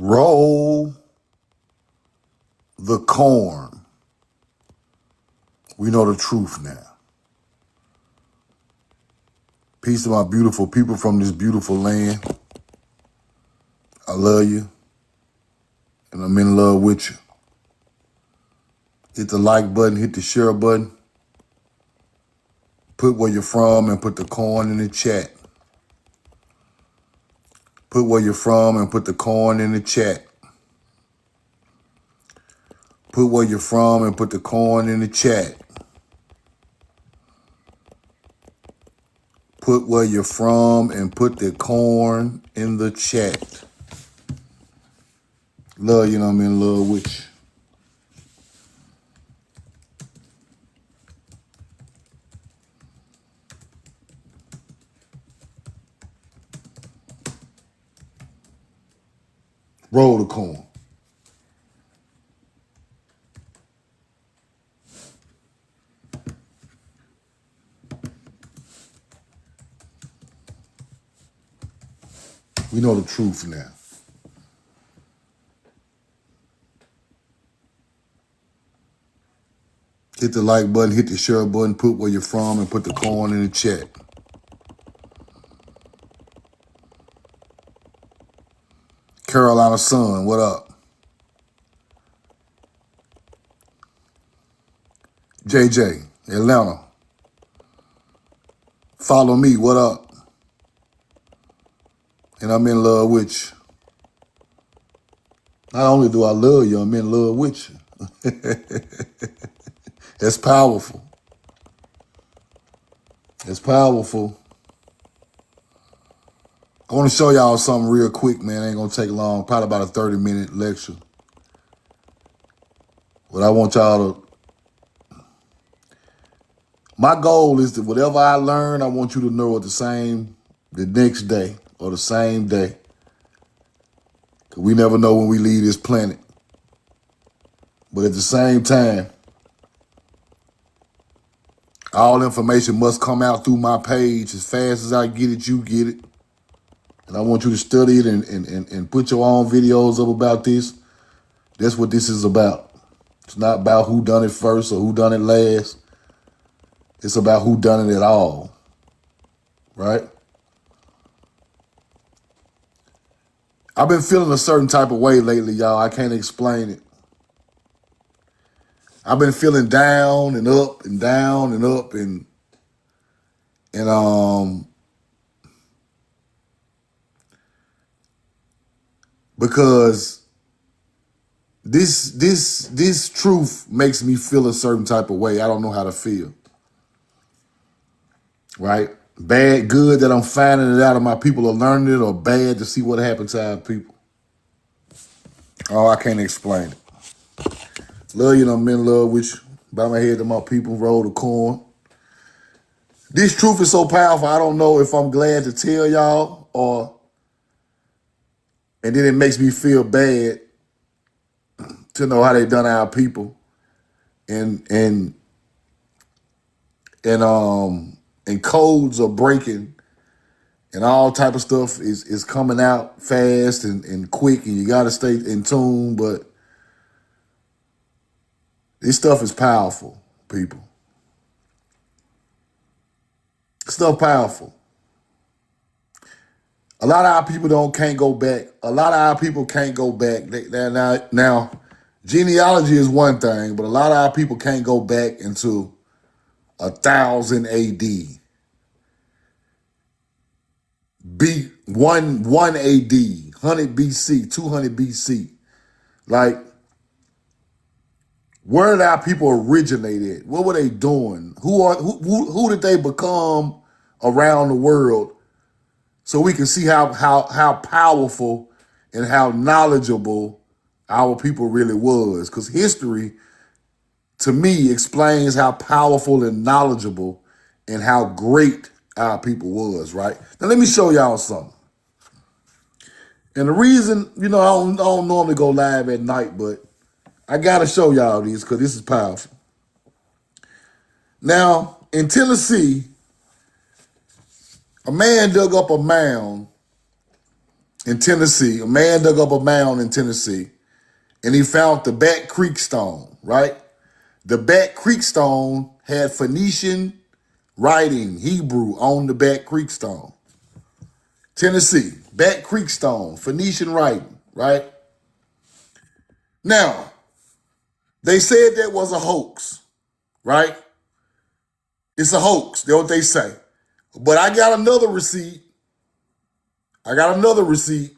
Roll the corn. We know the truth now. Peace to my beautiful people from this beautiful land. I love you, and I'm in love with you. Hit the like button, hit the share button. Put where you're from and put the corn in the chat. Put where you're from and put the corn in the chat. Put where you're from and put the corn in the chat. Put where you're from and put the corn in the chat. Love you, and I'm in love with you. Roll the corn. We know the truth now. Hit the like button, hit the share button, put where you're from, and put the corn in the chat. Carolina Sun, what up? JJ, Atlanta. Follow me, what up? And I'm in love with you. Not only do I love you, I'm in love with you. That's powerful. It's powerful. I want to show y'all something real quick, man. It ain't going to take long. Probably about a 30-minute lecture. But I want y'all to... My goal is that whatever I learn, I want you to know it the next day or the same day. Because we never know when we leave this planet. But at the same time, all information must come out through my page. As fast as I get it, you get it. And I want you to study it and put your own videos up about this. That's what this is about. It's not about who done it first or who done it last. It's about who done it at all. Right? I've been feeling a certain type of way lately, y'all. I can't explain it. I've been feeling down and up and down and up and because this truth makes me feel a certain type of way. I don't know how to feel. Right? Bad, good that I'm finding it out and my people are learning it, or bad to see what happens to our people. Oh, I can't explain it. Love you, and I'm in love with you. Bow my head to my people, roll the corn. This truth is so powerful, I don't know if I'm glad to tell y'all and then it makes me feel bad to know how they done our people. And codes are breaking and all type of stuff is coming out fast and quick, and you got to stay in tune. But this stuff is powerful, people. Stuff powerful. A lot of our people can't go back. A lot of our people can't go back. Now, genealogy is one thing, but a lot of our people can't go back into 1000 AD. 1 AD, 100 BC, 200 BC. Like, where did our people originate at? What were they doing? Who did they become around the world? So we can see how powerful and how knowledgeable our people really was. Because history, to me, explains how powerful and knowledgeable and how great our people was, right? Now, let me show y'all something. And the reason, I don't normally go live at night, but I got to show y'all these because this is powerful. Now, in Tennessee, a man dug up a mound in Tennessee. A man dug up a mound in Tennessee, and he found the Bat Creek stone, right? The Bat Creek stone had Phoenician writing, Hebrew, on the Bat Creek stone. Tennessee, Bat Creek stone, Phoenician writing, right? Now, they said that was a hoax, right? It's a hoax. That's what they say. But I got another receipt. I got another receipt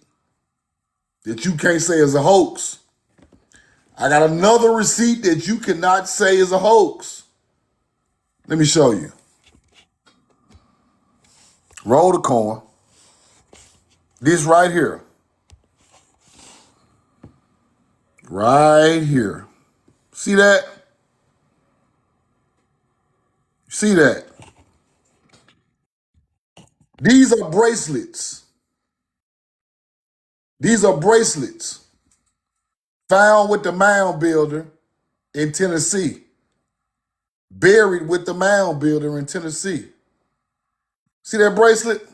that you can't say is a hoax. I got another receipt that you cannot say is a hoax. Let me show you. Roll the coin. This right here. Right here. See that? See that? These are bracelets. These are bracelets found with the mound builder in Tennessee. Buried with the mound builder in Tennessee. See that bracelet?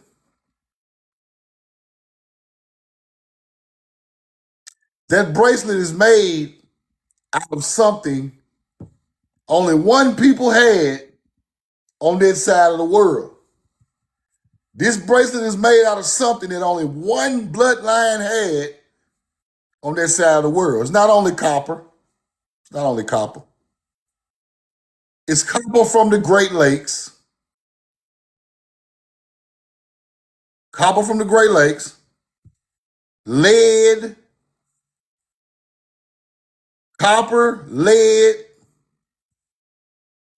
That bracelet is made out of something only one people had on that side of the world. This bracelet is made out of something that only one bloodline had on that side of the world. It's not only copper. It's not only copper. It's copper from the Great Lakes. Copper from the Great Lakes. Lead. Copper, lead.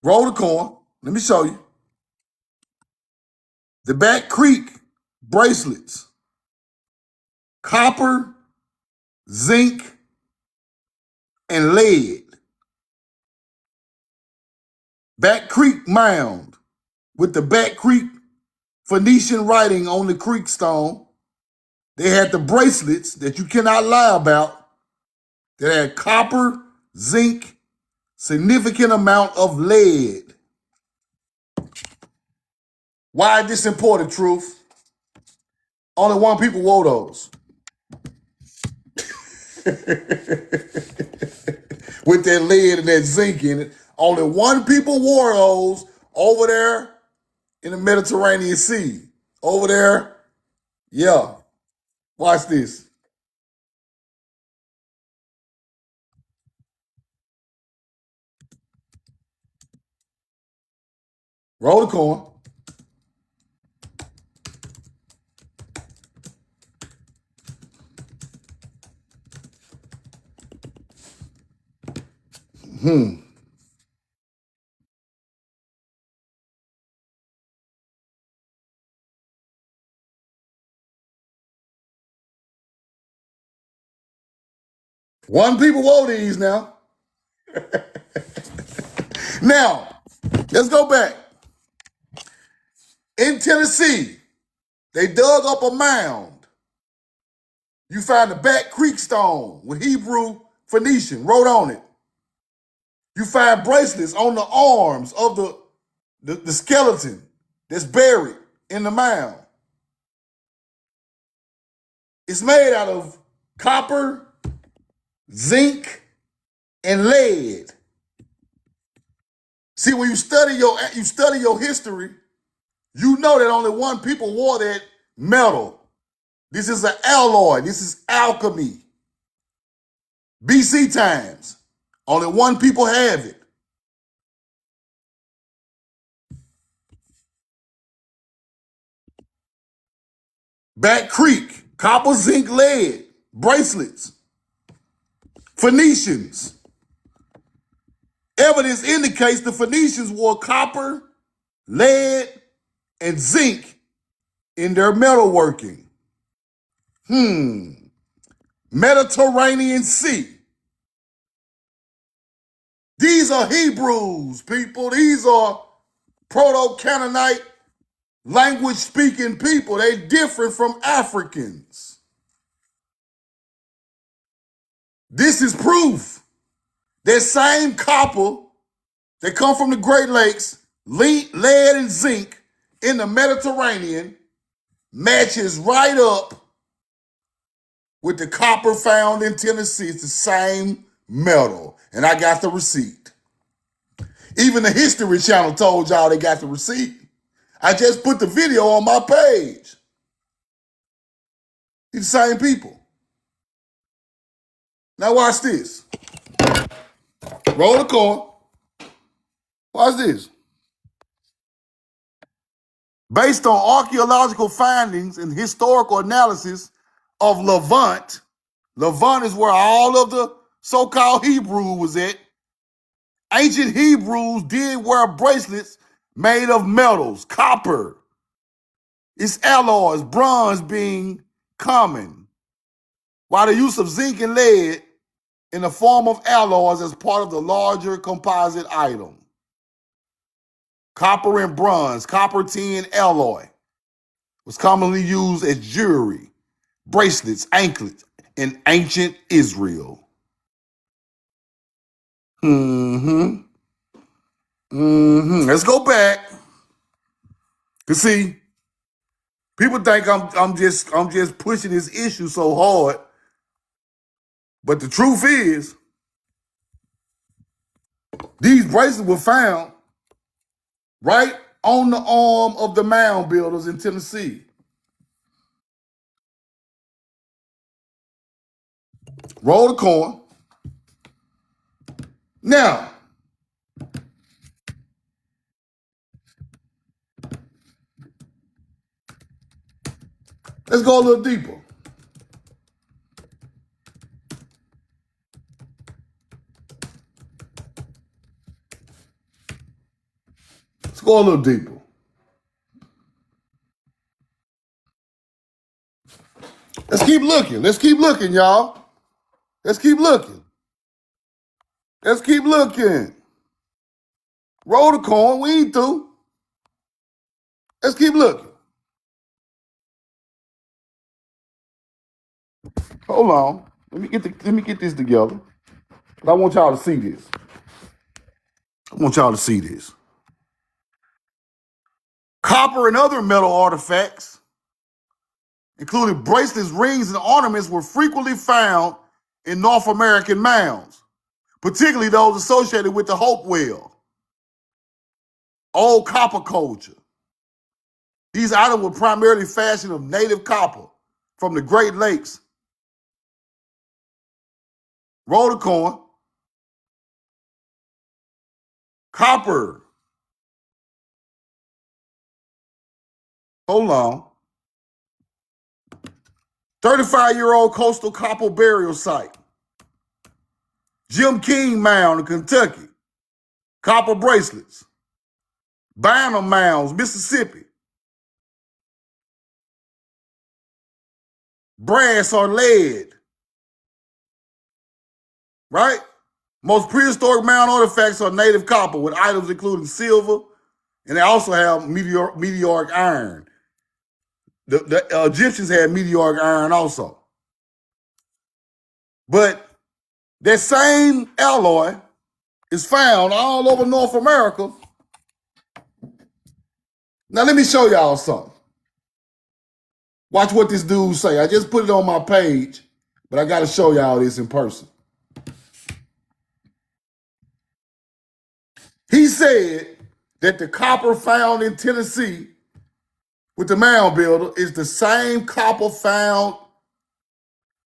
Roll the coin. Let me show you. The Bat Creek bracelets. Copper, zinc, and lead. Bat Creek mound with the Bat Creek Phoenician writing on the creek stone. They had the bracelets that you cannot lie about that had copper, zinc, significant amount of lead. Why is this important, Truth? Only one people wore those. With that lead and that zinc in it. Only one people wore those over there in the Mediterranean Sea. Over there, yeah. Watch this. Roll the coin. One people wore these now. Now, let's go back. In Tennessee, they dug up a mound. You find the Bat Creek stone with Hebrew Phoenician wrote on it. You find bracelets on the arms of the skeleton that's buried in the mound. It's made out of copper, zinc, and lead. See, when you study your history, you know that only one people wore that metal. This is an alloy. This is alchemy. BC times. Only one people have it. Bat Creek, copper, zinc, lead, bracelets, Phoenicians. Evidence indicates the Phoenicians wore copper, lead, and zinc in their metalworking. Mediterranean Sea. These are Hebrews, people. These are Proto-Canaanite language-speaking people. They're different from Africans. This is proof. That same copper that come from the Great Lakes, lead, and zinc in the Mediterranean matches right up with the copper found in Tennessee. It's the same metal. And I got the receipt. Even the History Channel told y'all they got the receipt. I just put the video on my page. These the same people. Now watch this. Roll the coin. Watch this. Based on archaeological findings and historical analysis of Levant, Levant is where all of the so-called Hebrew was at. Ancient Hebrews did wear bracelets made of metals, copper, its alloys, bronze being common, while the use of zinc and lead in the form of alloys as part of the larger composite item. Copper and bronze, copper tin alloy, was commonly used as jewelry, bracelets, anklets in ancient Israel. Let's go back. You see, people think I'm just pushing this issue so hard, but the truth is, these bracelets were found right on the arm of the mound builders in Tennessee. Roll the coin. Now, let's go a little deeper. Let's go a little deeper. Let's keep looking. Let's keep looking, y'all. Let's keep looking. Let's keep looking. Roll the coin. We ain't through. Let's keep looking. Hold on. Let me get this together. I want y'all to see this. I want y'all to see this. Copper and other metal artifacts, including bracelets, rings, and ornaments, were frequently found in North American mounds, particularly those associated with the Hope Well, old copper culture. These items were primarily fashioned of native copper from the Great Lakes. Roll the coin. Copper. Hold on. 35-year-old coastal copper burial site. Jim King Mound in Kentucky. Copper bracelets. Bynum Mounds, Mississippi. Brass or lead. Right? Most prehistoric mound artifacts are native copper with items including silver, and they also have meteoric iron. The Egyptians had meteoric iron also. But that same alloy is found all over North America. Now let me show y'all something. Watch what this dude say. I just put it on my page, but I got to show y'all this in person. He said that the copper found in Tennessee with the mound builder is the same copper found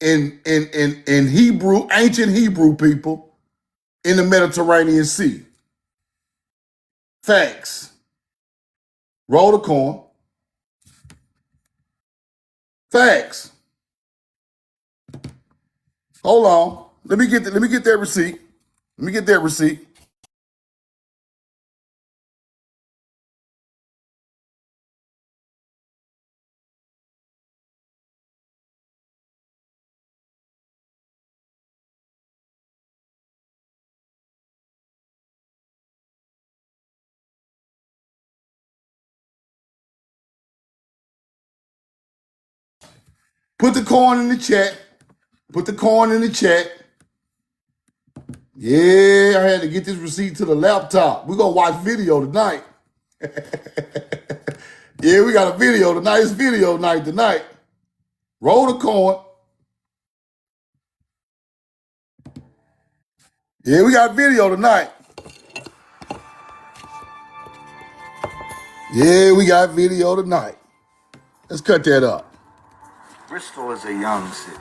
in Hebrew, ancient Hebrew people in the Mediterranean Sea. Facts. Roll the coin. Facts. Hold on. Let me get that receipt. Let me get that receipt. Put the coin in the chat. Put the coin in the chat. Yeah, I had to get this receipt to the laptop. We're going to watch video tonight. Yeah, we got a video tonight. It's video night tonight. Roll the coin. Yeah, we got video tonight. Yeah, we got video tonight. Let's cut that up. Bristol is a young city,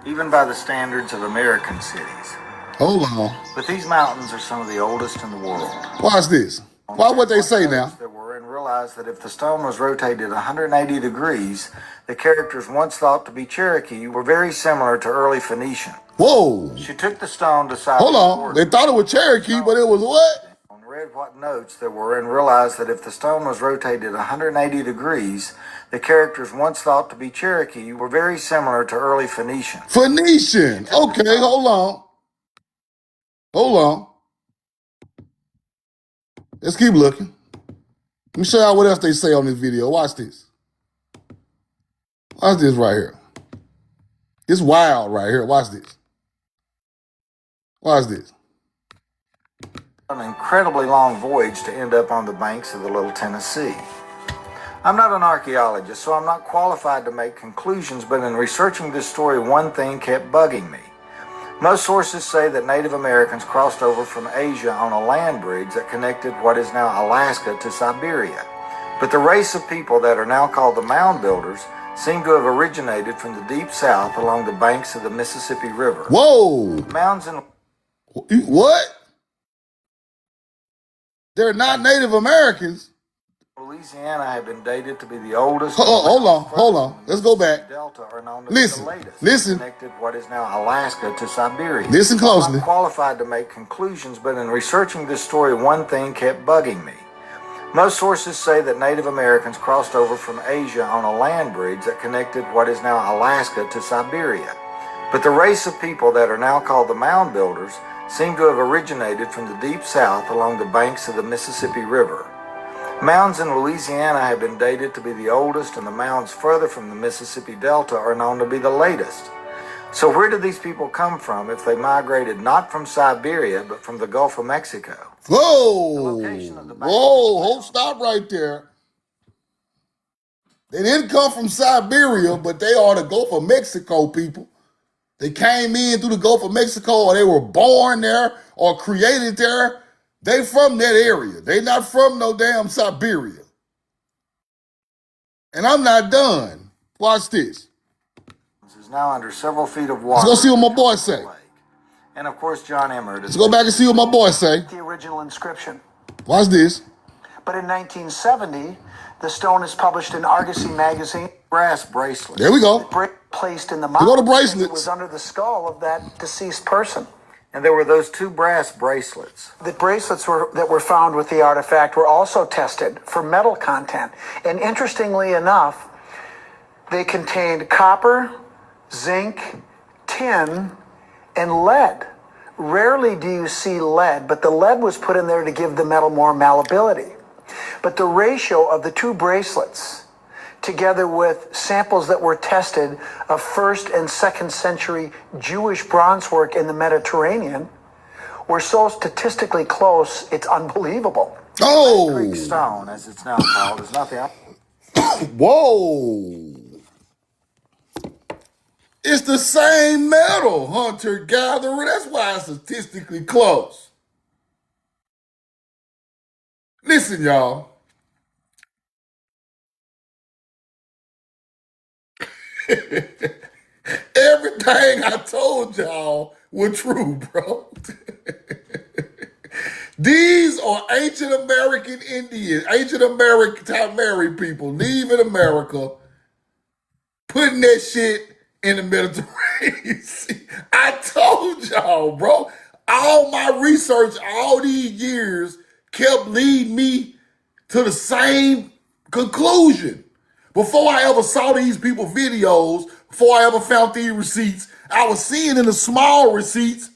even by the standards of American cities. Hold on. But these mountains are some of the oldest in the world. Watch this. Why what they say now? There were, and realized that if the stone was rotated 180 degrees, the characters once thought to be Cherokee were very similar to early Phoenician. Whoa. She took the stone to South. Hold on. They thought it was Cherokee, but it was what? Read what notes there were and realized that if the stone was rotated 180 degrees, the characters once thought to be Cherokee were very similar to early Phoenician. Phoenician. Okay, hold on. Hold on. Let's keep looking. Let me show y'all what else they say on this video. Watch this. Watch this right here. It's wild right here. Watch this. Watch this. An incredibly long voyage to end up on the banks of the Little Tennessee. I'm not an archaeologist, so I'm not qualified to make conclusions, but in researching this story, one thing kept bugging me. Most sources say that Native Americans crossed over from Asia on a land bridge that connected what is now Alaska to Siberia. But the race of people that are now called the Mound Builders seem to have originated from the deep south along the banks of the Mississippi River. Whoa! Mounds and... What? They're not Native Americans. Louisiana have been dated to be the oldest. Hold on. Let's go back. Delta are known to listen, be the latest. listen. Connected what is now Alaska to Siberia. Listen closely. I'm not qualified to make conclusions, but in researching this story, one thing kept bugging me. Most sources say that Native Americans crossed over from Asia on a land bridge that connected what is now Alaska to Siberia. But the race of people that are now called the Mound Builders seem to have originated from the deep south along the banks of the Mississippi River. Mounds in Louisiana have been dated to be the oldest, and the mounds further from the Mississippi Delta are known to be the latest. So where did these people come from if they migrated not from Siberia, but from the Gulf of Mexico? Whoa! Whoa, stop right there. They didn't come from Siberia, but they are the Gulf of Mexico people. They came in through the Gulf of Mexico, or they were born there or created there. They from that area. They not from no damn Siberia. And I'm not done. Watch this. This is now under several feet of water. Let's go see what my boy say. And of course, John Emmert. Let's go back and see what my boy say. The original inscription. Watch this. But in 1970, the stone is published in Argosy magazine. Brass bracelet. There we go. Placed in the mouth. Go to bracelets. It was under the skull of that deceased person. And there were those two brass bracelets. The bracelets that were found with the artifact were also tested for metal content. And interestingly enough, they contained copper, zinc, tin, and lead. Rarely do you see lead, but the lead was put in there to give the metal more malleability. But the ratio of the two bracelets, together with samples that were tested of 1st and 2nd century Jewish bronze work in the Mediterranean, were so statistically close, it's unbelievable. Oh! Greek stone, as it's now called, is nothing. Whoa! It's the same metal, hunter-gatherer. That's why it's statistically close. Listen, y'all. Everything I told y'all was true, bro. These are ancient American Indians, ancient American Tamari people leaving America, putting that shit in the Mediterranean Sea. I told y'all, bro. All my research all these years kept leading me to the same conclusion. Before I ever saw these people videos, before I ever found these receipts, I was seeing in the small receipts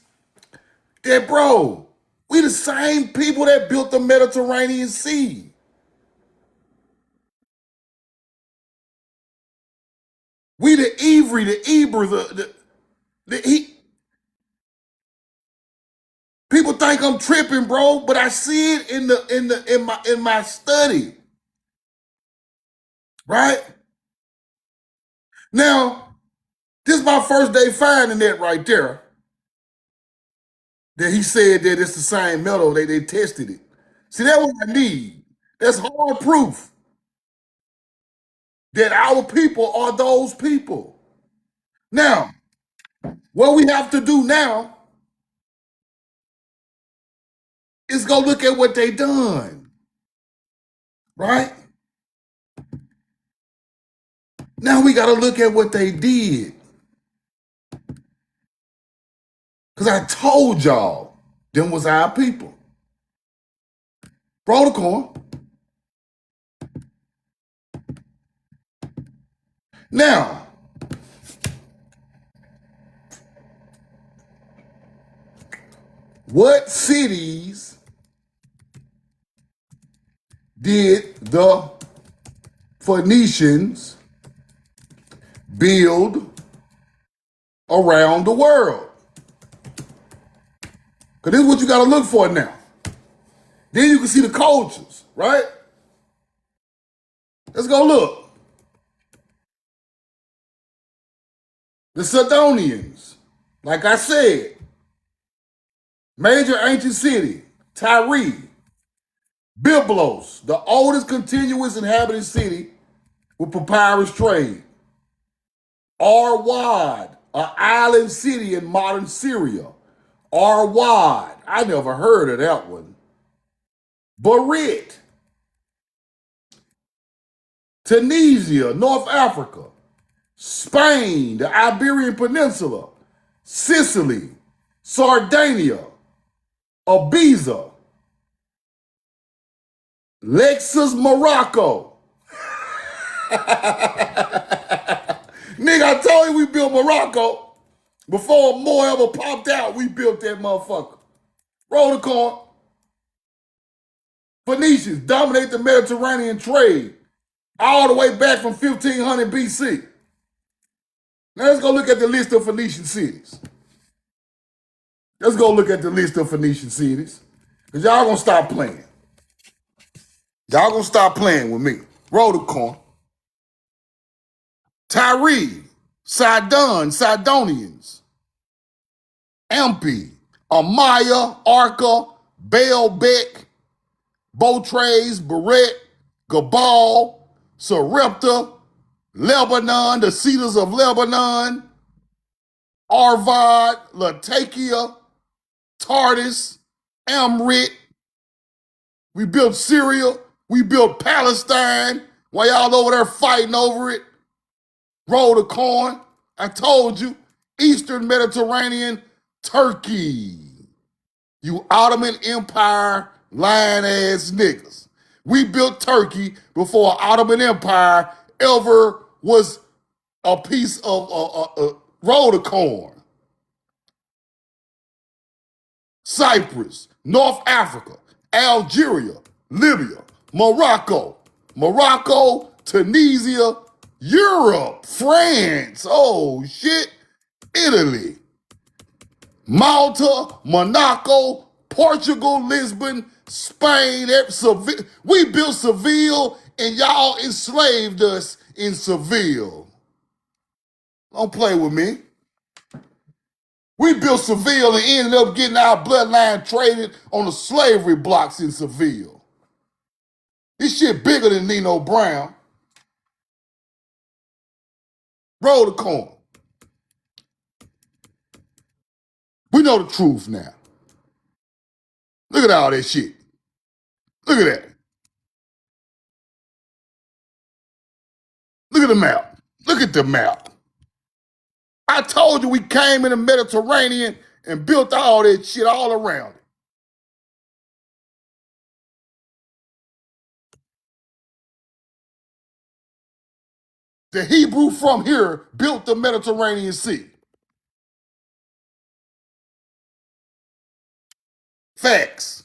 that, bro, we the same people that built the Mediterranean Sea. We the Ivri, the Eber, people think I'm tripping, bro, but I see it in my study. Right? Now, this is my first day finding that right there. that he said that it's the same metal. They tested it. See, that's what I need. That's hard proof that our people are those people. Now, what we have to do now is go look at what they done, right? Now we got to look at what they did. Because I told y'all, them was our people. Roll the corn. Now, what cities did the Phoenicians build around the world? Because this is what you got to look for now. Then you can see the cultures, right? Let's go look. The Sidonians, like I said, major ancient city, Tyre, Byblos, the oldest continuous inhabited city with papyrus trade. Arwad, an island city in modern Syria. Arwad, I never heard of that one. Berit, Tunisia, North Africa. Spain, the Iberian Peninsula. Sicily, Sardinia, Ibiza, Lexus, Morocco. Nigga, I told you we built Morocco. Before more ever popped out, we built that motherfucker. Roll the corn. Phoenicians dominate the Mediterranean trade all the way back from 1500 BC. Now let's go look at the list of Phoenician cities. Let's go look at the list of Phoenician cities. Because y'all gonna stop playing. Y'all gonna stop playing with me. Roll the corn. Tyre, Sidonians, Ampi, Amaya, Arca, Baalbek, Botres, Beret, Gabal, Sarepta, Lebanon, the cedars of Lebanon, Arvad, Latakia, Tardis, Amrit. We built Syria. We built Palestine while y'all over there fighting over it. Roll the corn. I told you. Eastern Mediterranean, Turkey. You Ottoman Empire lying ass niggas. We built Turkey before Ottoman Empire ever was a piece of roll the corn. Cyprus, North Africa, Algeria, Libya, Morocco, Tunisia, Europe, France, oh shit, Italy, Malta, Monaco, Portugal, Lisbon, Spain, we built Seville and y'all enslaved us in Seville. Don't play with me. We built Seville and ended up getting our bloodline traded on the slavery blocks in Seville. This shit bigger than Nino Brown. Roll the corn. We know the truth now. Look at all that shit. Look at that. Look at the map. Look at the map. I told you we came in the Mediterranean and built all that shit all around it. The Hebrew from here built the Mediterranean Sea. Facts.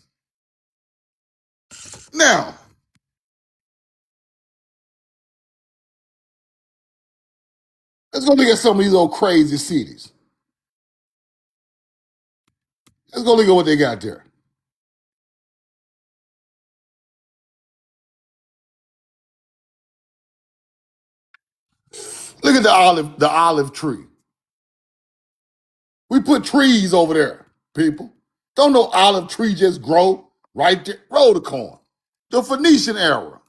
Now, let's go look at some of these old crazy cities. Let's go look at what they got there. Look at the olive tree. We put trees over there, people. Don't no olive tree just grow right there. Roll the corn. The Phoenician era.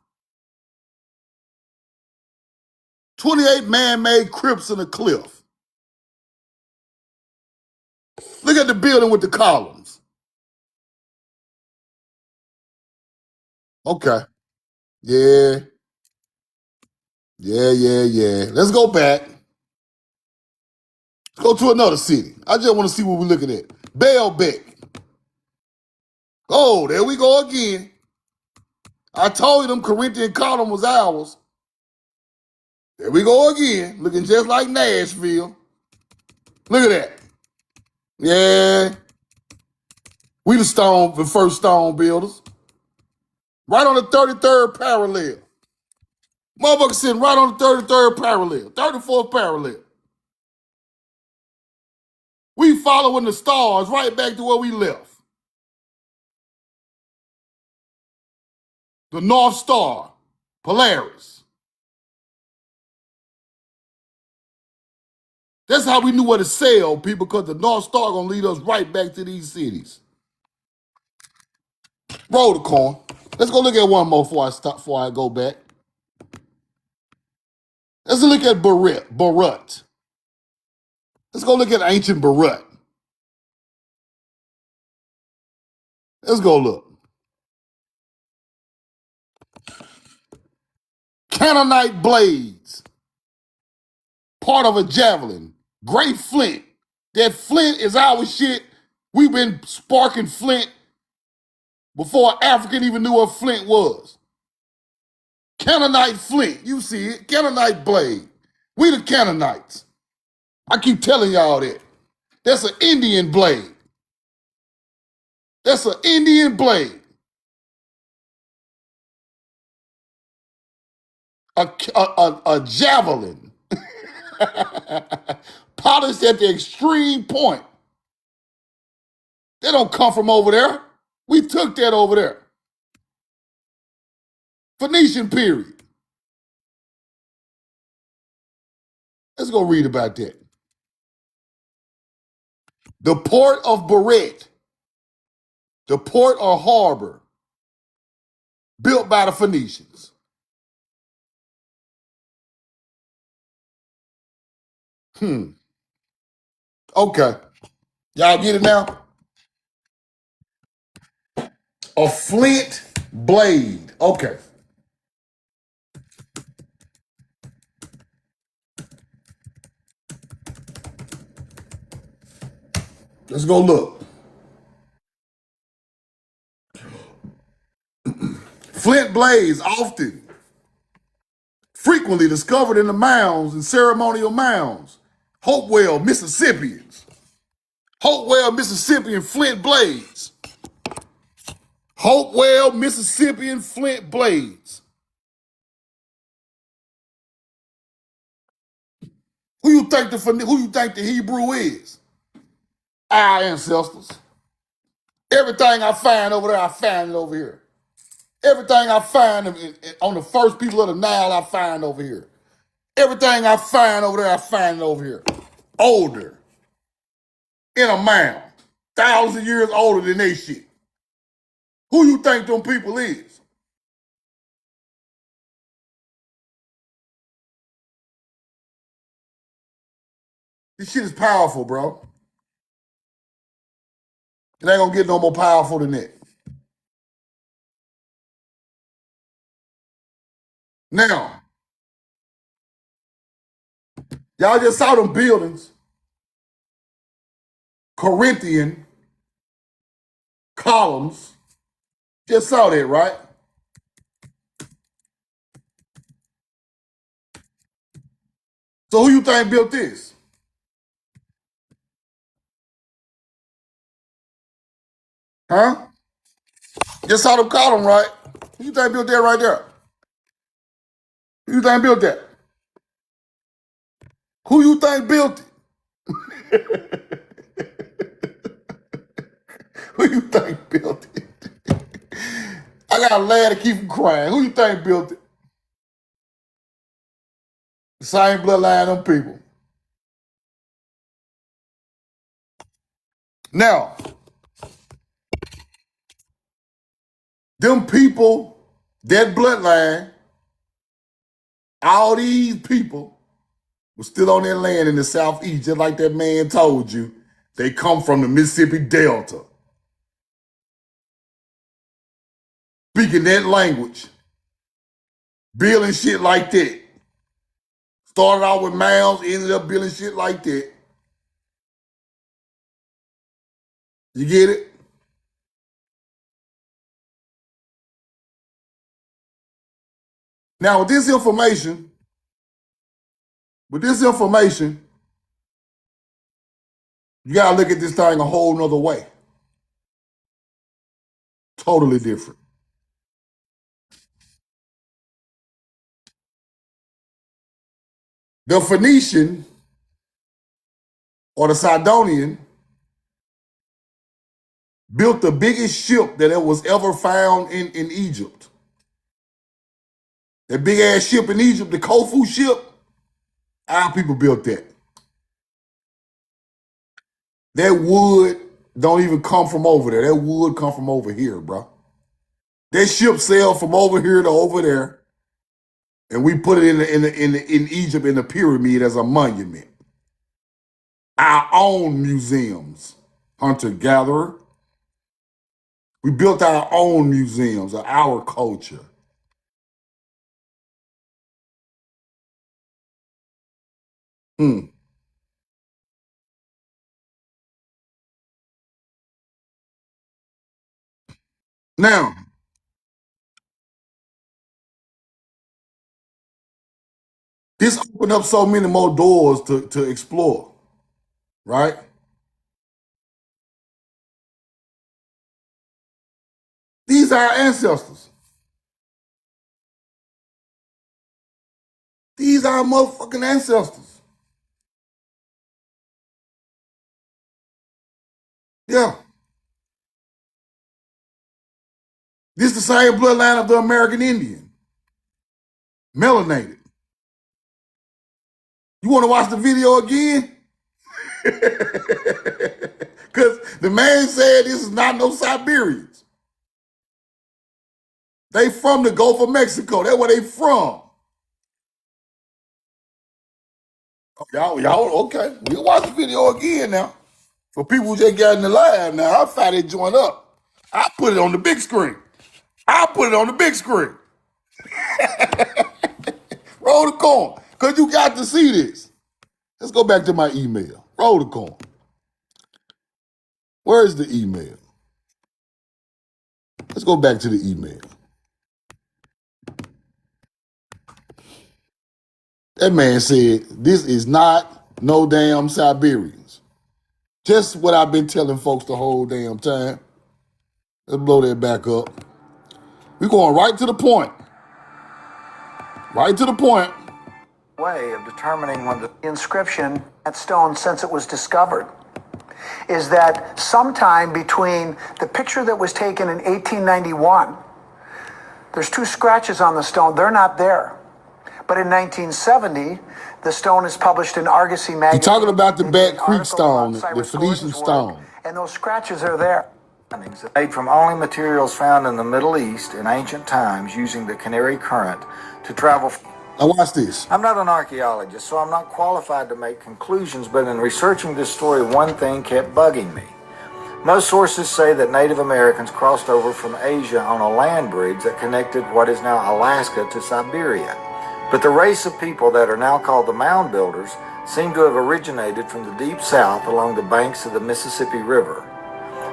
28 man-made crypts in a cliff. Look at the building with the columns. Okay. Yeah. Yeah. Let's go back. Let's go to another city. I just want to see what we're looking at. Baalbek. Oh, there we go again. I told you them Corinthian column was ours. There we go again. Looking just like Nashville. Look at that. Yeah. We the first stone builders. Right on the 33rd parallel. Motherfucker sitting right on the 33rd parallel, 34th parallel. We following the stars right back to where we left. The North Star, Polaris. That's how we knew where to sail, people, because the North Star gonna lead us right back to these cities. Roll the corn. Let's go look at one more before I go back. Let's look at Beirut. Let's go look at ancient Beirut. Let's go look. Canaanite blades. Part of a javelin. Great flint. That flint is our shit. We've been sparking flint before an African even knew what flint was. Canaanite flint. You see it. Canaanite blade. We the Canaanites. I keep telling y'all that. That's an Indian blade. That's an Indian blade. A javelin. Polished at the extreme point. They don't come from over there. We took that over there. Phoenician period. Let's go read about that. The port of Beirut, the port or harbor, built by the Phoenicians. Okay. Y'all get it now? A flint blade. Okay. Let's go look. Flint blades frequently discovered in the mounds and ceremonial mounds. Hopewell, Mississippians. Hopewell, Mississippian flint blades. Hopewell, Mississippian flint blades. Who you think the Hebrew is? Our ancestors. Everything I find over there, I find it over here. Everything I find on the first people of the Nile, I find over here. Everything I find over there, I find it over here. Older. In a mound. Thousands of years older than they shit. Who you think them people is? This shit is powerful, bro. It ain't gonna get no more powerful than that. Now, y'all just saw them buildings. Corinthian columns. Just saw that, right? So who you think built this? Huh? Just saw them column, right? Who you think built that right there? Who you think built that? Who you think built it? Who you think built it? I got a lad to keep from crying. Who you think built it? The same bloodline, them people. Now, Them people, that bloodline, all these people were still on their land in the southeast, just like that man told you. They come from the Mississippi Delta, speaking that language, building shit like that. Started out with Mounds, ended up building shit like that. You get it? Now with this information, you gotta look at this thing a whole nother way. Totally different. The Phoenician or the Sidonian built the biggest ship that it was ever found in Egypt. That big ass ship in Egypt, the Khufu ship, our people built that. That wood don't even come from over there. That wood come from over here, bro. That ship sailed from over here to over there, and we put it in Egypt in the pyramid as a monument. Our own museums, hunter-gatherer. We built our own museums of our culture. Now, this opened up so many more doors to explore, right? These are our ancestors. These are our motherfucking ancestors. Yeah. This the same bloodline of the American Indian. Melanated. You want to watch the video again? Because the man said this is not no Siberians. They from the Gulf of Mexico. That's where they from. Y'all, okay. We'll watch the video again now. For people who just got in the live now, I'll fire that joint up. I'll put it on the big screen. Roll the corn. Because you got to see this. Let's go back to my email. Roll the corn. Where is the email? Let's go back to the email. That man said, this is not no damn Siberians. Just what I've been telling folks the whole damn time. Let's blow that back up. We're going right to the point. Right to the point. Way of determining when the Inscription at stone since it was discovered is that sometime between the picture that was taken in 1891, there's two scratches on the stone. They're not there. But in 1970, the stone is published in Argosy magazine. You're talking about the Bat An Creek article stone, about the Cyrus Phoenician Gordon's work, stone. and those scratches are there. findings are made from only materials found in the Middle East in ancient times using the Canary Current to travel. Now watch this. I'm not an archaeologist, so I'm not qualified to make conclusions, but in researching this story, one thing kept bugging me. Most sources say that Native Americans crossed over from Asia on a land bridge that connected what is now Alaska to Siberia. But the race of people that are now called the Mound Builders seem to have originated from the deep south along the banks of the Mississippi River.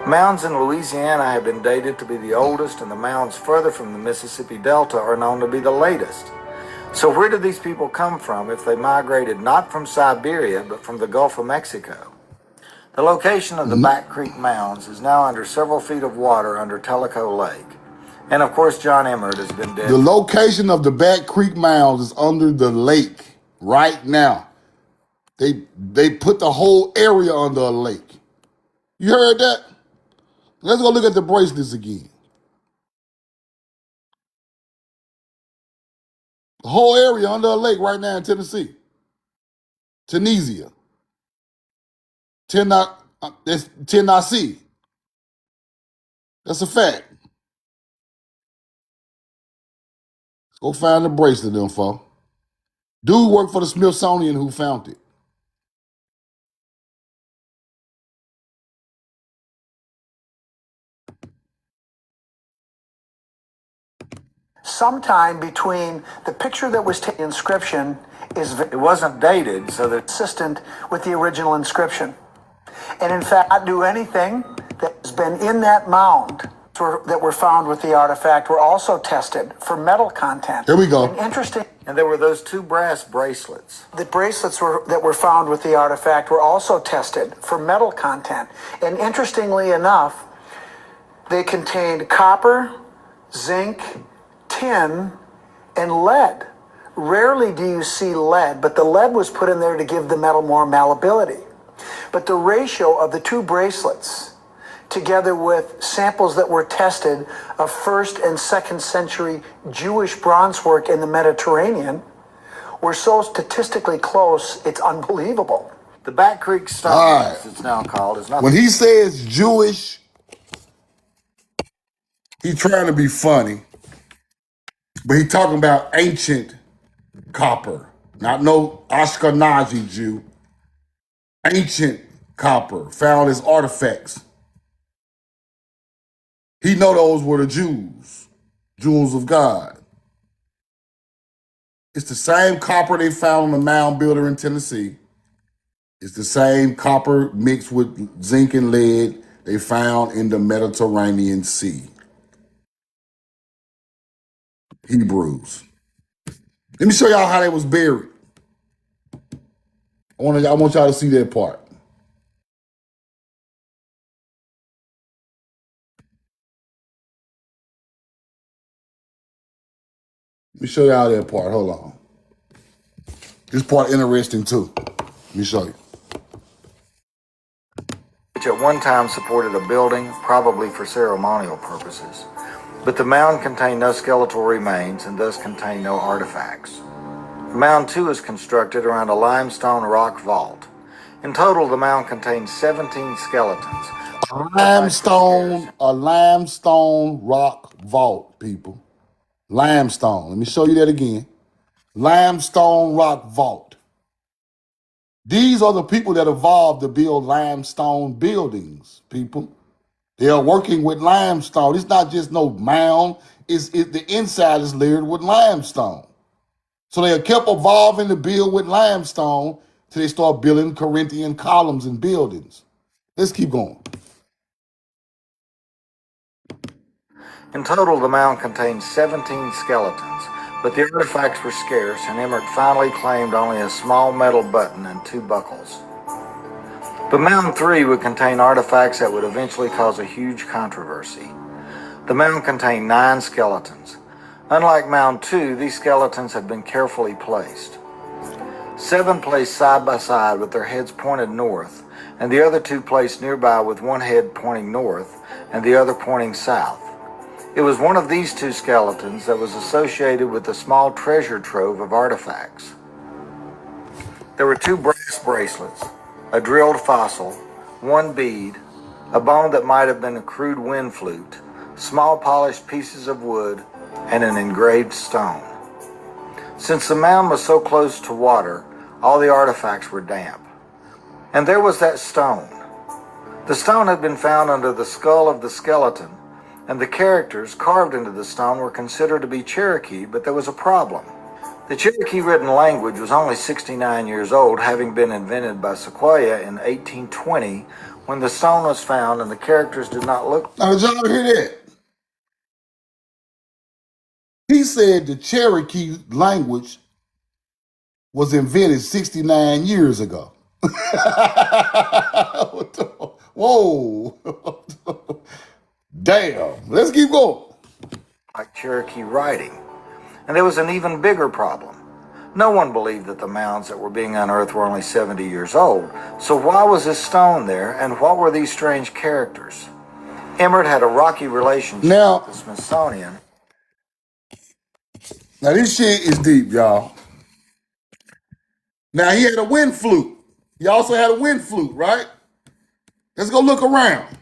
Mounds in Louisiana have been dated to be the oldest, and the mounds further from the Mississippi Delta are known to be the latest. So where did these people come from if they migrated not from Siberia, but from the Gulf of Mexico? The location of the Back Creek Mounds is now under several feet of water under Tellico Lake. And of course, John Emmert has been dead. The location of the Bat Creek Mounds is under the lake right now. They put the whole area under a lake. You heard that? Let's go look at the bracelets again. The whole area under a lake right now in Tennessee. Tunisia. That's Tennessee. That's a fact. Go find the bracelet info. Dude worked for the Smithsonian who found it. Sometime between the picture that was taken, inscription is It wasn't dated, so that consistent with the original inscription. And in fact, not do anything that has been in that mound that were found with the artifact were also tested for metal content. Here we go. And interesting. and there were those two brass bracelets. The bracelets that were found with the artifact were also tested for metal content. And interestingly enough, they contained copper, zinc, tin, and lead. Rarely do you see lead, but the lead was put in there to give the metal more malleability. But the ratio of the two bracelets, together with samples that were tested of 1st and 2nd century Jewish bronze work in the Mediterranean, were so statistically close, it's unbelievable. The Back Creek Stone, All right. as it's now called, is not. When he says Jewish, he's trying to be funny, but he's talking about ancient copper, not no Ashkenazi Jew. Ancient copper found as artifacts. He know those were the Jews, jewels of God. It's the same copper they found on the mound builder in Tennessee. It's the same copper mixed with zinc and lead they found in the Mediterranean Sea. Hebrews. Let me show y'all how they was buried. I want y'all to see that part. Let me show y'all that part. Hold on. This part interesting too. Let me show you. Which at one time supported a building, probably for ceremonial purposes. But the mound contained no skeletal remains and thus contained no artifacts. Mound 2 is constructed around a limestone rock vault. In total, the mound contains 17 skeletons. A limestone rock vault, people. Limestone. Let me show you that again. Limestone rock vault. These are the people that evolved to build limestone buildings, people. They are working with limestone. It's not just no mound. The inside is layered with limestone. So they kept evolving to build with limestone till they start building Corinthian columns and buildings. Let's keep going. In total, the mound contains 17 skeletons, but the artifacts were scarce, and Emmert finally claimed only a small metal button and 2 buckles. But Mound 3 would contain artifacts that would eventually cause a huge controversy. The mound contained 9 skeletons. Unlike Mound 2, these skeletons had been carefully placed. 7 placed side by side with their heads pointed north, and the other 2 placed nearby with one head pointing north and the other pointing south. It was one of these 2 skeletons that was associated with a small treasure trove of artifacts. There were 2 brass bracelets, a drilled fossil, 1 bead, a bone that might have been a crude wind flute, small polished pieces of wood, and an engraved stone. Since the mound was so close to water, all the artifacts were damp. And there was that stone. The stone had been found under the skull of the skeleton, and the characters carved into the stone were considered to be Cherokee, but there was a problem. The Cherokee written language was only 69 years old, having been invented by Sequoyah in 1820 when the stone was found, and the characters did not look. Now, did y'all hear that? He said the Cherokee language was invented 69 years ago. Whoa. Damn. Let's keep going. Like Cherokee writing. And there was an even bigger problem. No one believed that the mounds that were being unearthed were only 70 years old. So why was this stone there, and what were these strange characters? Emmert had a rocky relationship with the Smithsonian. Now this shit is deep, y'all. Now he had a wind flute. He also had a wind flute, right? Let's go look around.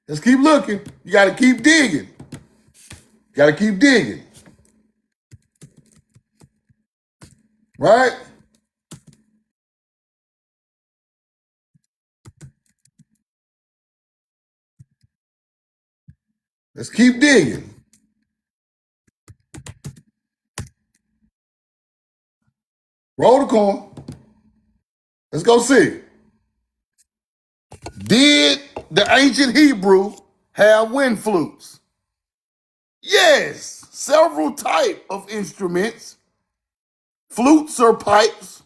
Let's keep looking. You got to keep digging. You got to keep digging. Right? Let's keep digging. Roll the coin. Let's go see. Did the ancient Hebrew have wind flutes? Yes, several type of instruments, flutes or pipes,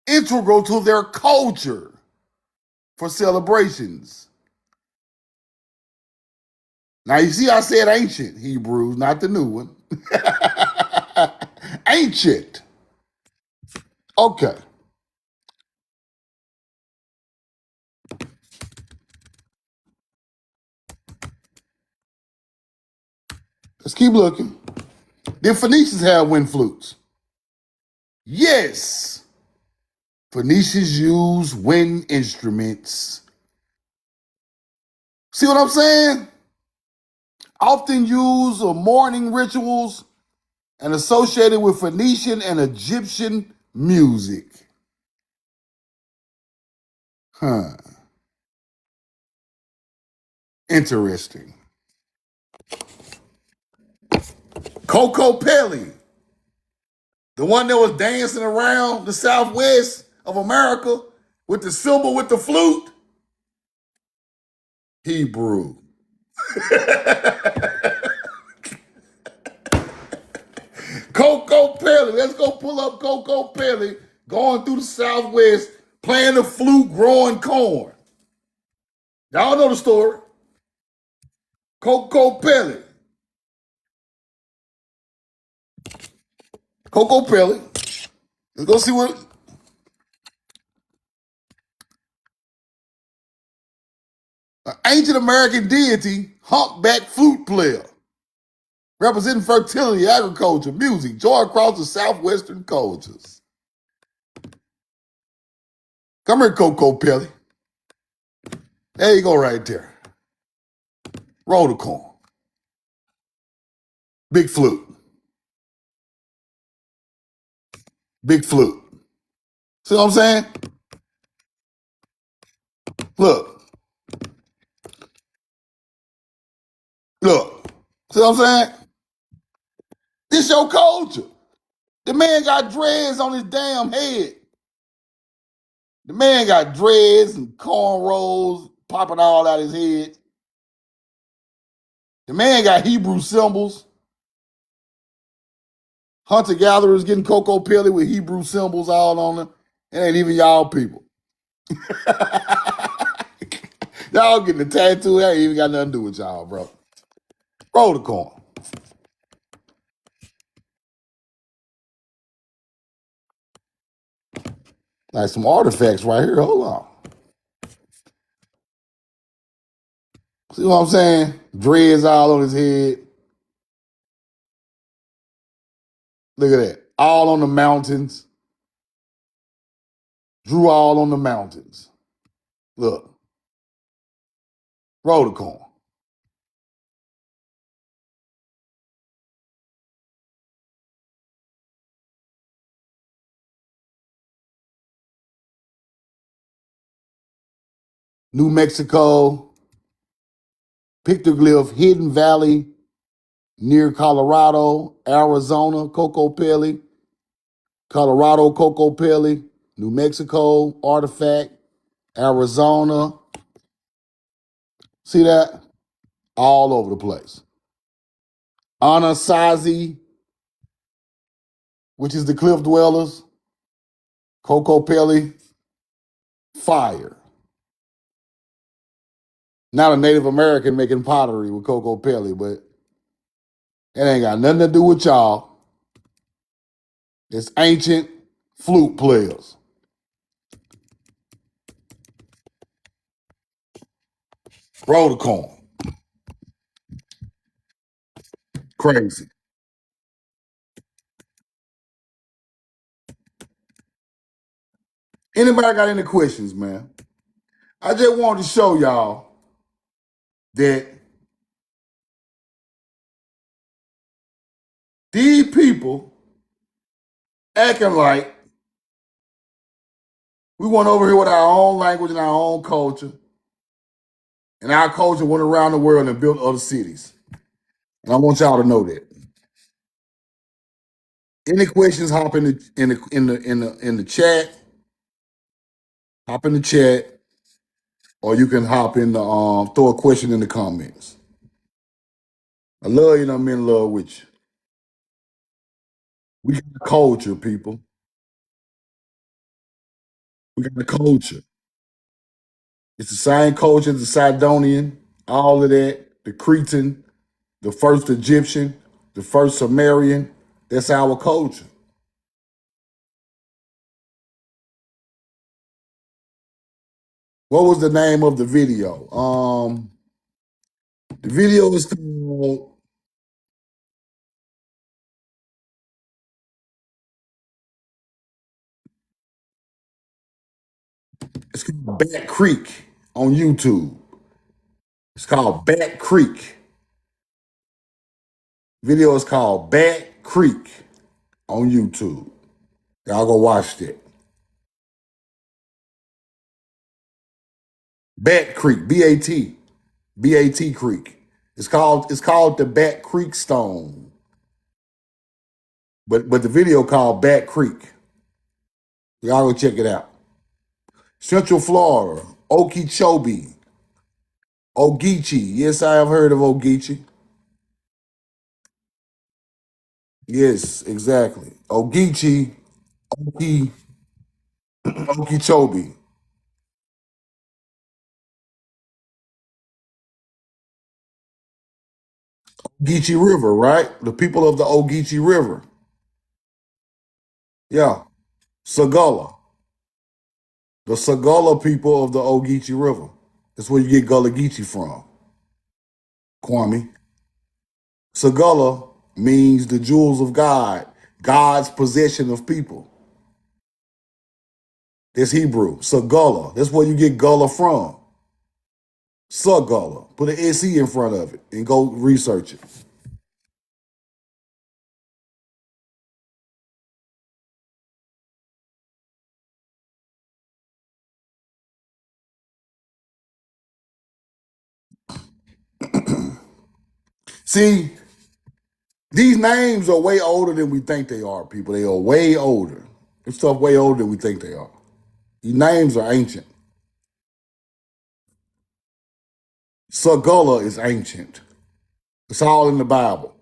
integral to their culture for celebrations. Now you see, I said ancient Hebrews, not the new one. Ancient. Okay, let's keep looking. Did Phoenicians have wind flutes? Yes. Phoenicians used wind instruments. See what I'm saying? Often used of mourning rituals and associated with Phoenician and Egyptian music. Huh. Interesting. Coco Pelli, the one that was dancing around the southwest of America with the cymbal with the flute. Hebrew. Coco Pelli. Let's go pull up Coco Pelli going through the southwest playing the flute, growing corn. Y'all know the story. Coco Pelli. Coco Pelli. Let's go see what an ancient American deity, humpback flute player, representing fertility, agriculture, music, joy across the southwestern cultures. Come here, Coco Pelli. There you go, right there. Roll the corn. Big flute. Big flute. See what I'm saying? Look. Look. See what I'm saying? This your culture. The man got dreads on his damn head. The man got dreads and cornrows popping all out his head. The man got Hebrew symbols. Hunter gatherers getting Coco Pelli with Hebrew symbols all on them. It ain't even y'all people. Y'all getting a tattoo. That ain't even got nothing to do with y'all, bro. Roll the coin. Like some artifacts right here. Hold on. See what I'm saying? Dreads all on his head. Look at that. All on the mountains. Drew all on the mountains. Look. Roll the coin. New Mexico. Pictoglyph, Hidden Valley, near Colorado, Arizona, Coco Pelli, Colorado, Coco Pelli, New Mexico, artifact, Arizona. See that? All over the place. Anasazi, which is the Cliff Dwellers, Coco Pelli, fire. Not a Native American making pottery with Coco Pelli, but it ain't got nothing to do with y'all. It's ancient flute players. Roll the coin. Crazy. Anybody got any questions, man? I just wanted to show y'all that These people acting like we went over here with our own language and our own culture, and our culture went around the world and built other cities. And I want y'all to know that. Any questions? Hop in the chat. Hop in the chat, or you can hop in the throw a question in the comments. I love you, and I'm in love with you. We got a culture, people. We got a culture. It's the same culture as the Sidonian, all of that, the Cretan, the first Egyptian, the first Sumerian. That's our culture. What was the name of the video? The video is called Bat Creek on YouTube. It's called Bat Creek. Video is called Bat Creek on YouTube. Y'all go watch that. Bat Creek, B-A-T, B-A-T Creek. It's called the Bat Creek Stone. But the video called Bat Creek. Y'all go check it out. Central Florida, Okeechobee, Ogeechee. Yes, I have heard of Ogeechee. Yes, exactly. Ogeechee, Okeechobee. Ogeechee River, right? The people of the Ogeechee River. Yeah. Sagula. The Sagula people of the Ogeechee River. That's where you get Gullah Geechee from, Kwame. Sagula means the jewels of God, God's possession of people. That's Hebrew. Sagula. That's where you get Gullah from. Sagula. Put an SE in front of it and go research it. See, these names are way older than we think they are, people. They are way older. This stuff way older than we think they are. These names are ancient. Sagula is ancient. It's all in the Bible.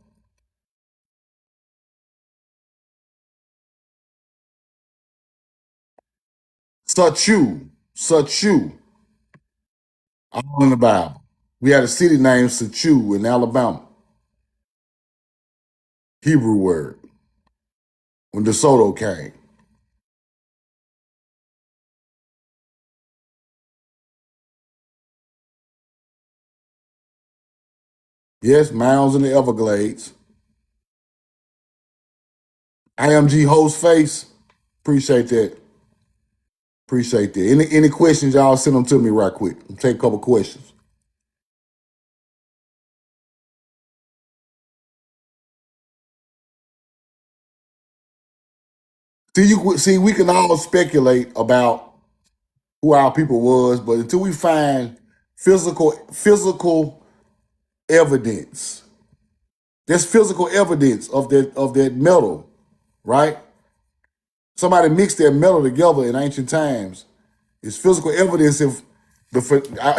Suchu, all in the Bible. We had a city named Suchu in Alabama. Hebrew word. When DeSoto came. Yes, Mounds in the Everglades. IMG host face. Appreciate that. Appreciate that. Any questions, y'all send them to me right quick. I'll take a couple questions. See, we can all speculate about who our people was, but until we find physical evidence, there's physical evidence of that metal, right? Somebody mixed that metal together in ancient times. It's physical evidence if the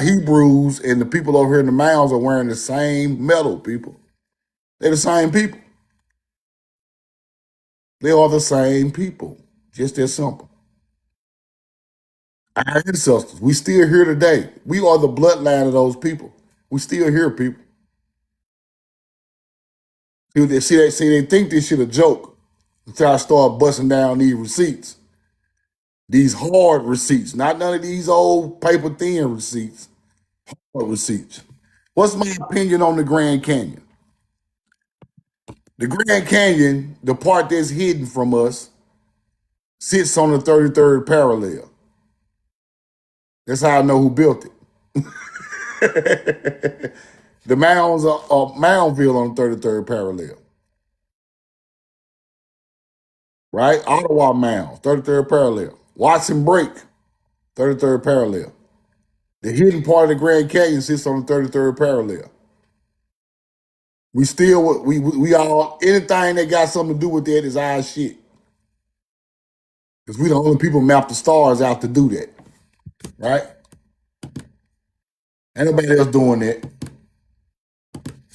Hebrews and the people over here in the mounds are wearing the same metal, people. They're the same people. They are the same people. Just that simple. Our ancestors, we still here today. We are the bloodline of those people. We still here, people. They think this shit a joke until I start busting down these receipts. These hard receipts, not none of these old paper thin receipts. Hard receipts. What's my opinion on the Grand Canyon? The Grand Canyon, the part that's hidden from us, sits on the 33rd parallel. That's how I know who built it. The mounds are Moundville on the 33rd parallel. right? Ottawa Mounds, 33rd parallel. Watson Break, 33rd parallel. The hidden part of the Grand Canyon sits on the 33rd parallel. We still, we all, anything that got something to do with that is our shit. Because we the only people map the stars out to do that, right? Ain't nobody else doing that.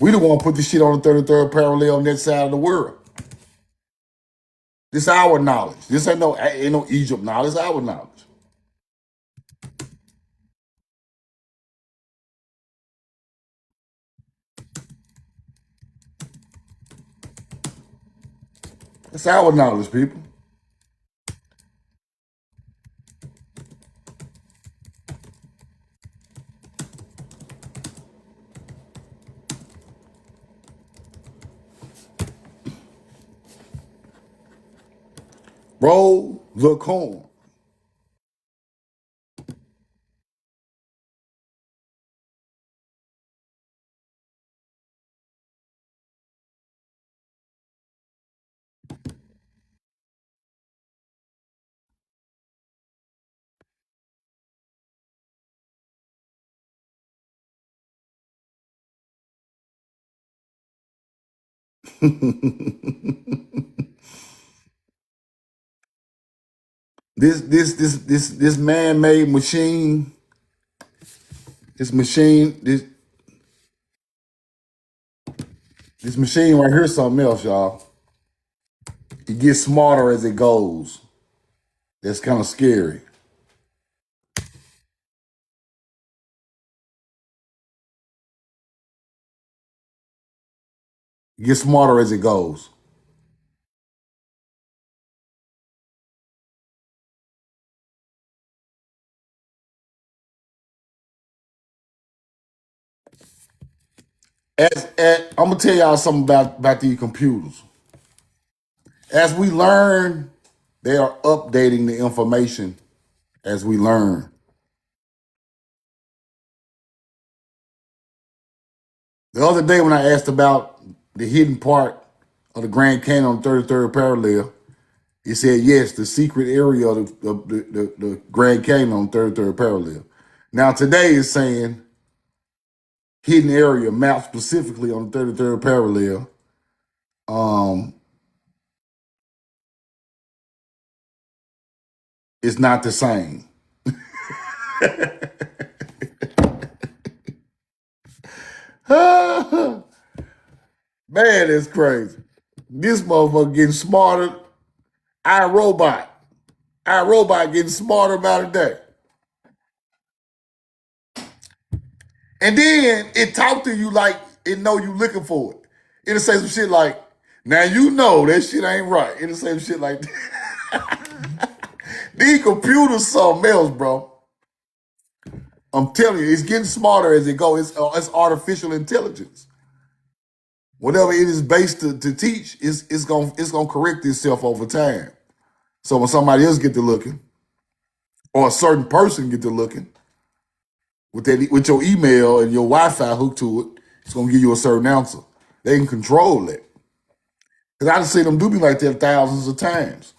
We the one put the shit on the 33rd parallel on that side of the world. This our knowledge. This ain't no Egypt knowledge. It's our knowledge. It's our knowledge, people. Roll the corn. This man-made machine, this machine right here is something else, y'all. It gets smarter as it goes. That's kind of scary. It gets smarter as it goes. I'm gonna tell y'all something about these computers. As we learn, they are updating the information as we learn. The other day when I asked about the hidden part of the Grand Canyon on 33rd parallel, he said yes, the secret area of the Grand Canyon on 33rd parallel. Now today it's saying hidden area mapped specifically on the 33rd parallel. It's not the same. Man, it's crazy. This motherfucker getting smarter. iRobot getting smarter by the day. And then it talk to you like it know you looking for it. It'll say some shit like, now you know that shit ain't right. It'll say some shit like that. These computers something else, bro. I'm telling you, it's getting smarter as it goes. It's artificial intelligence. Whatever it is based to teach, it's gonna correct itself over time. So when somebody else get to looking, or a certain person get to looking, with your email and your Wi-Fi hooked to it, it's gonna give you a certain answer. They can control it. Because I just seen them do me like that thousands of times.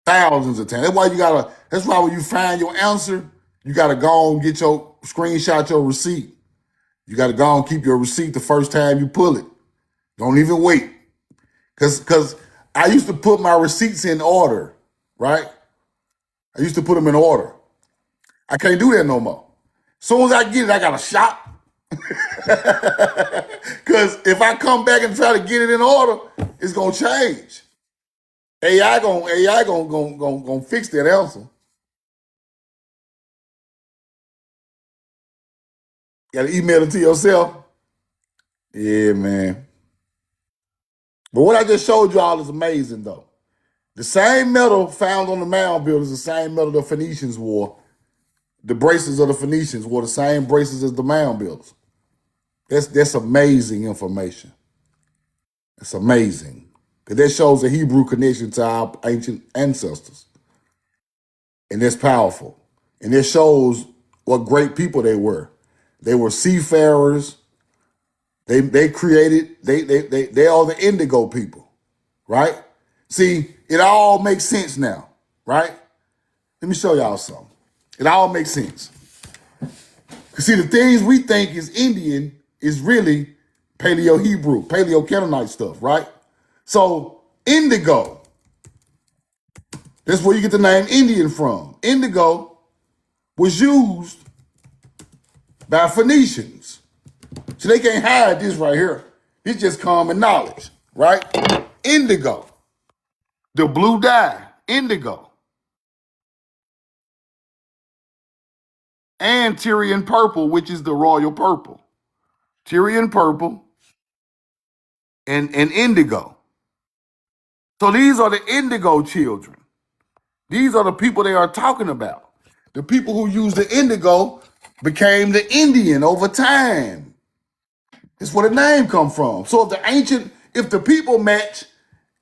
Thousands of times. That's why when you find your answer, you gotta go and get your screenshot your receipt. You gotta go and keep your receipt the first time you pull it. Don't even wait. Cause I used to put my receipts in order, right? I used to put them in order. I can't do that no more. As soon as I get it, I gotta shop. Cause if I come back and try to get it in order, it's gonna change. AI gonna fix that answer. Gotta email it to yourself. Yeah, man. But what I just showed y'all is amazing though. The same metal found on the mound builders, the same metal the Phoenicians wore. The braces of the Phoenicians wore the same braces as the mound builders. That's amazing information. It's amazing. Because that shows a Hebrew connection to our ancient ancestors. And that's powerful. And it shows what great people they were. They were seafarers. They created, they are the indigo people, right? See, it all makes sense now, right? Let me show y'all something. It all makes sense. Cause see, the things we think is Indian is really Paleo-Hebrew, Paleo-Canaanite stuff, right? So indigo, that's where you get the name Indian from. Indigo was used by Phoenicians. So they can't hide this right here. It's just common knowledge, right? Indigo, the blue dye, indigo. And Tyrian purple, which is the royal purple. Tyrian purple and indigo. So these are the indigo children. These are the people they are talking about. The people who used the indigo became the Indian over time. That's where the name come from. So if the people match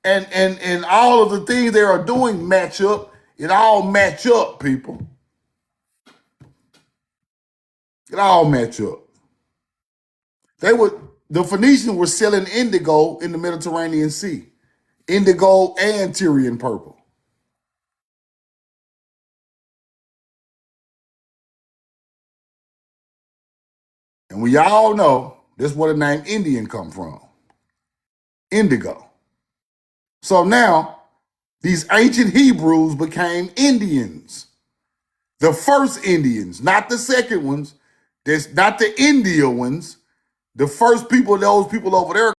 and all of the things they are doing match up, it all match up, people. It all match up. The Phoenicians were selling indigo in the Mediterranean Sea. Indigo and Tyrian purple. And we all know that's where the name Indian come from. Indigo. So now these ancient Hebrews became Indians. The first Indians, not the second ones. That's not the India ones. The first people, those people over there.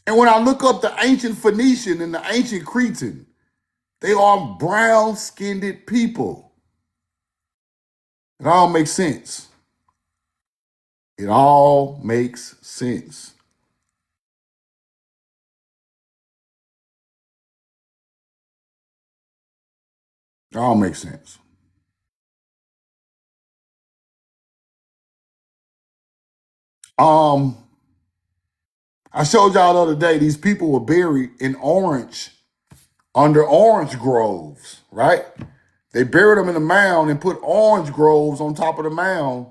And when I look up the ancient Phoenician and the ancient Cretan, they are brown-skinned people. It all makes sense. It all makes sense. It all makes sense. Um, I showed y'all the other day, these people were buried in under orange groves, right? They buried them in a mound and put orange groves on top of the mound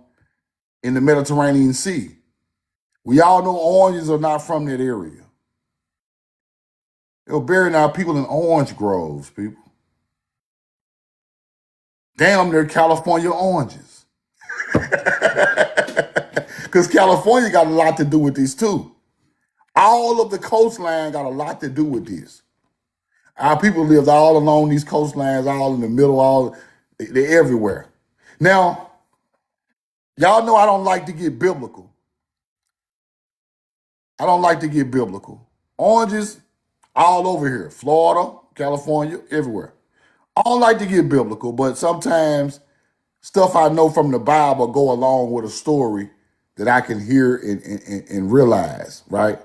in the Mediterranean Sea. We all know oranges are not from that area. They were burying our people in orange groves, people. Damn, they're California oranges. Because California got a lot to do with this too. All of the coastline got a lot to do with this. Our people lived all along these coastlines, all in the middle, they're everywhere. Now, y'all know I don't like to get biblical. I don't like to get biblical. Oranges all over here, Florida, California, everywhere. I don't like to get biblical, but sometimes stuff I know from the Bible go along with a story that I can hear and realize, right?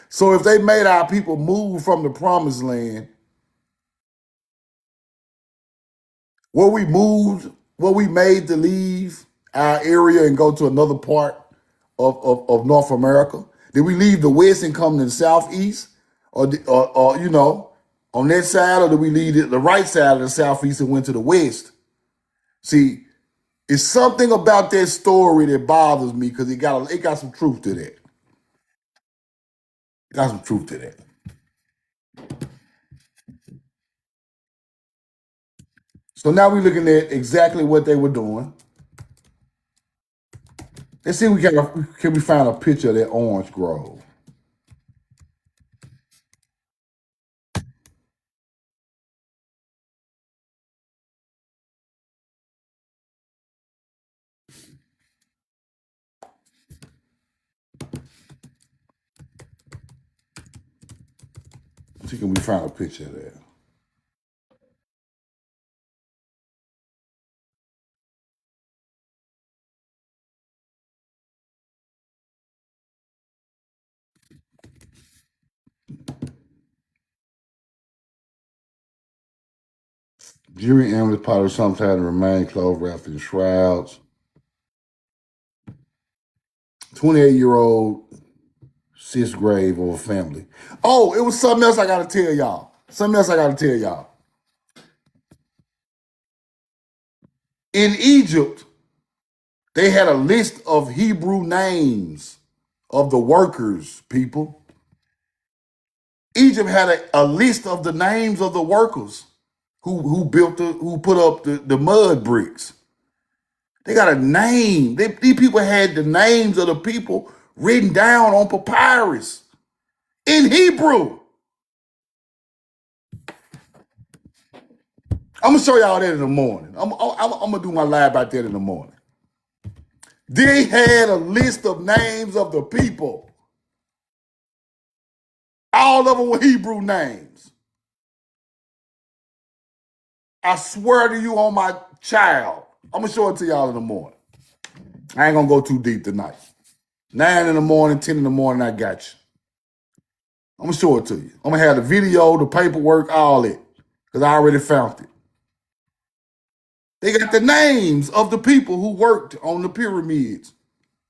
So if they made our people move from the promised land, where we made to leave our area and go to another part of North America, did we leave the West and come to the Southeast? Or on that side, or did we leave the right side of the Southeast and went to the West? See, it's something about that story that bothers me because it got some truth to that. It got some truth to that. So now we're looking at exactly what they were doing. Let's see if can we find a picture of that orange grove. Let's see can we find a picture of that. Jury ambulance pilot sometimes remain clothed wrapped in shrouds. 28-year-old cis grave of a family. Oh, it was something else I got to tell y'all. In Egypt, They had a list of Hebrew names of the workers, people. Egypt had a list of the names of the workers who put up the mud bricks. They got a name. These people had the names of the people written down on papyrus in Hebrew. I'm gonna show y'all that in the morning. I'm gonna do my live about that in the morning. They had a list of names of the people. All of them were Hebrew names. I swear to you on my child. I'm gonna show it to y'all in the morning. I ain't gonna go too deep tonight. 9 in the morning, 10 in the morning, I got you. I'm gonna show it to you. I'm gonna have the video, the paperwork, all that. Because I already found it. They got the names of the people who worked on the pyramids,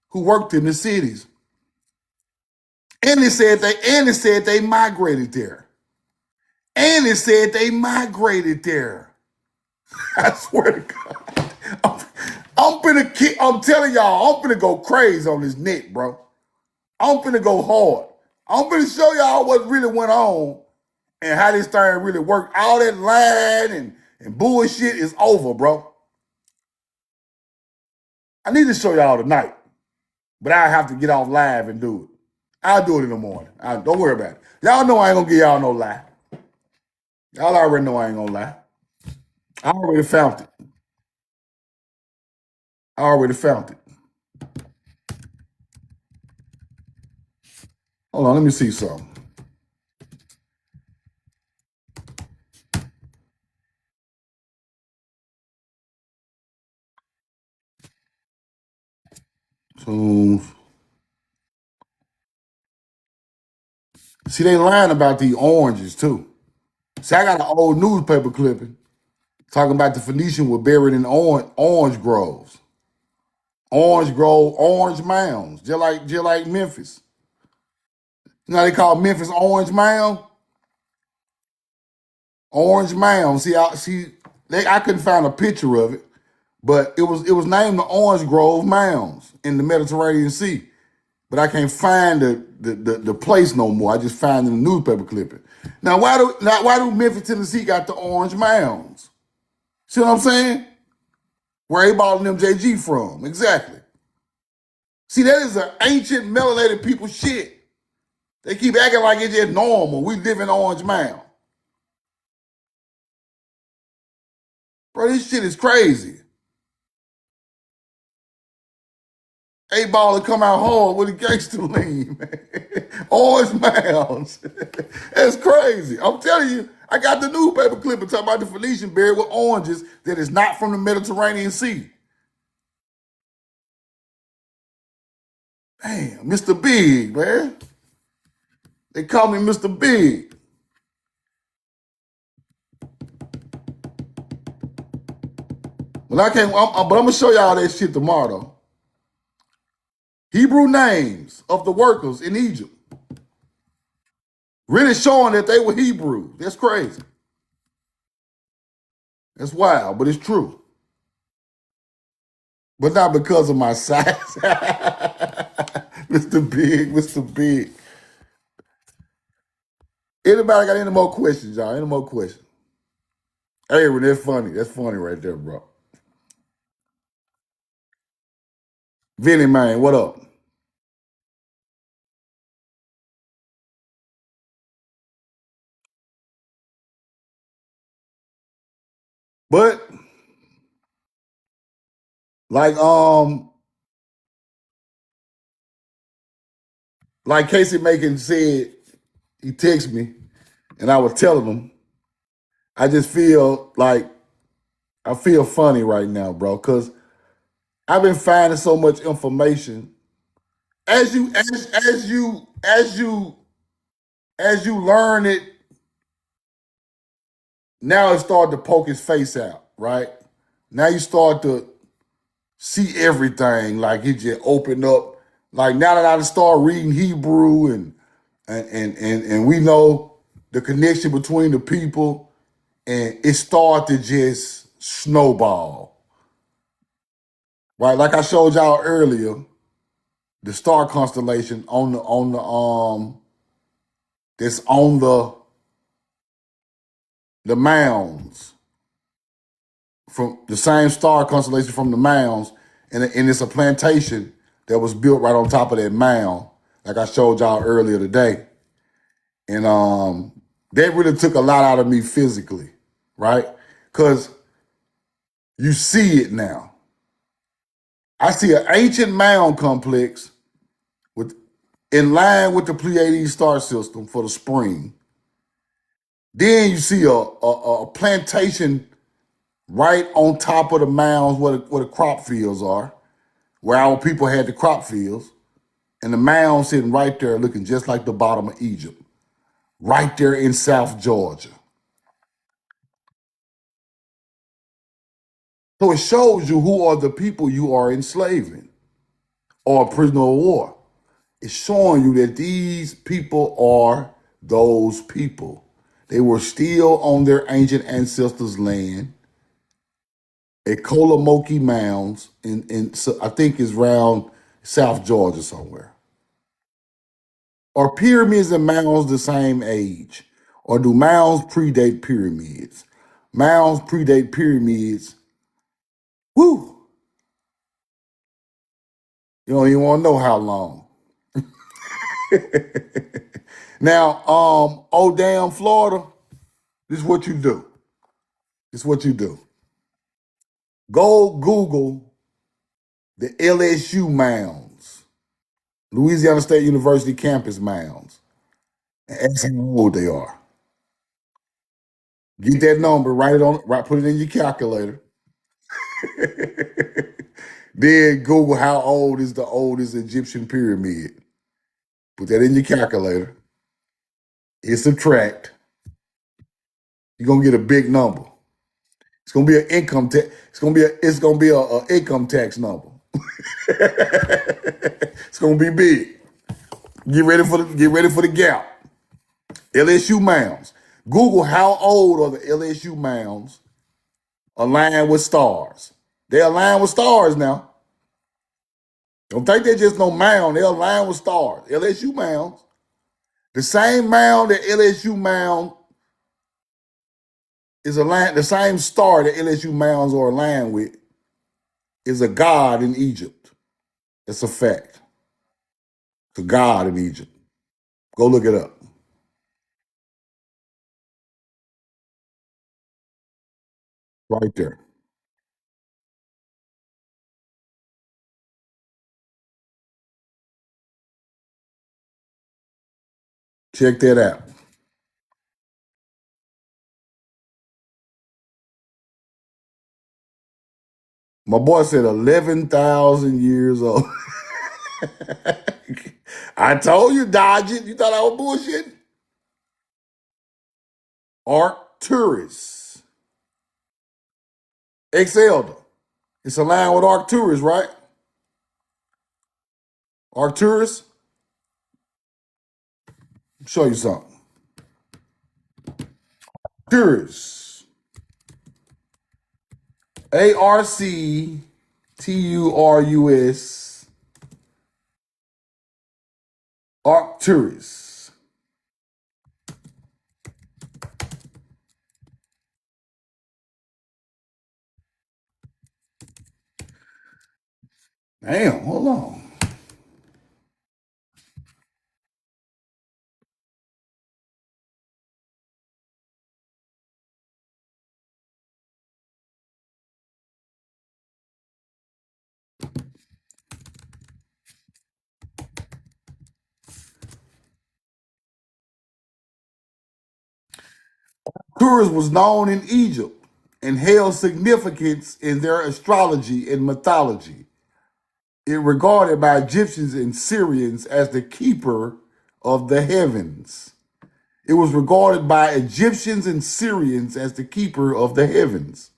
who worked in the cities. And it said they migrated there. And it said they migrated there. I swear to God. I'm telling y'all, I'm finna go crazy on this net, bro. I'm finna go hard. I'm finna show y'all what really went on and how this thing really worked. All that lying and bullshit is over, bro. I need to show y'all tonight, but I have to get off live and do it. I'll do it in the morning. Don't worry about it. Y'all know I ain't gonna give y'all no lie. Y'all already know I ain't gonna lie. I already found it. I already found it. Hold on, let me see something. So, see, they lying about these oranges too. See, I got an old newspaper clipping talking about the Phoenicians were buried in orange groves. Orange grove, orange mounds, just like Memphis. You know how they call Memphis Orange Mound? Orange Mound. I couldn't find a picture of it, but it was named the Orange Grove Mounds in the Mediterranean Sea. But I can't find the place no more. I just find in the newspaper clipping. Now, why do Memphis, Tennessee got the orange mounds? See what I'm saying? Where they bought them JG from? Exactly. See, that is an ancient melanated people shit. They keep acting like it's just normal. We live in Orange Mound. Bro, this shit is crazy. A-ball to come out hard with a gangster lean, man. Orange Mounds. That's crazy. I'm telling you, I got the newspaper clipping talking about the Phoenician buried with oranges that is not from the Mediterranean Sea. Damn, Mr. Big, man. They call me Mr. Big. But I'm gonna show y'all that shit tomorrow. Hebrew names of the workers in Egypt. Really showing that they were Hebrew. That's crazy. That's wild, but it's true. But not because of my size. Mr. Big, Mr. Big. Anybody got any more questions, y'all? Any more questions? Hey, that's funny. That's funny right there, bro. Vinny, man, what up? But like like Casey Macon said, he texted me, and I was telling him, I just feel like I feel funny right now, bro, because I've been finding so much information. As you learn it, now it started to poke its face out, right? Now you start to see everything, like it just opened up. Like now that I start reading Hebrew and we know the connection between the people, and it started to just snowball. right? Like I showed y'all earlier, the star constellation that's on the mounds, from the same star constellation from the mounds, and it's a plantation that was built right on top of that mound, like I showed y'all earlier today. And that really took a lot out of me physically, right? Because you see it now. I see an ancient mound complex with in line with the Pleiades star system for the spring. Then you see a plantation right on top of the mounds where the crop fields are, where our people had the crop fields, and the mound sitting right there looking just like the bottom of Egypt, right there in South Georgia. So it shows you who are the people you are enslaving or a prisoner of war. It's showing you that these people are those people. They were still on their ancient ancestors' land at Kolamoki Mounds so I think it's around South Georgia somewhere. Are pyramids and mounds the same age? Or do mounds predate pyramids? Mounds predate pyramids. Woo! You don't even want to know how long. Now, oh damn Florida, this is what you do. This is what you do. Go Google the LSU mounds, Louisiana State University campus mounds, and ask how old they are. Get that number, write it on, right, put it in your calculator. Then Google how old is the oldest Egyptian pyramid. Put that in your calculator. Hit subtract. You're gonna get a big number. It's gonna be an income tax. It's gonna be a income tax number. It's gonna be big. Get ready for the gap. LSU mounds. Google how old are the LSU mounds aligned with stars. They align with stars now. Don't think they're just no mound. They align with stars. LSU mounds. The same mound that LSU mound is aligned, the same star that LSU mounds are aligned with is a god in Egypt. It's a fact. It's a god in Egypt. Go look it up. Right there. Check that out. My boy said 11,000 years old. I told you, dodge it. You thought I was bullshit? Arcturus. Ex-Elder. It's aligned with Arcturus, right? Arcturus. Show you something. Arcturus. Arcturus. Arcturus. Damn, hold on. Arcturus was known in Egypt and held significance in their astrology and mythology. It regarded by Egyptians and Syrians as the keeper of the heavens. It was regarded by Egyptians and Syrians as the keeper of the heavens.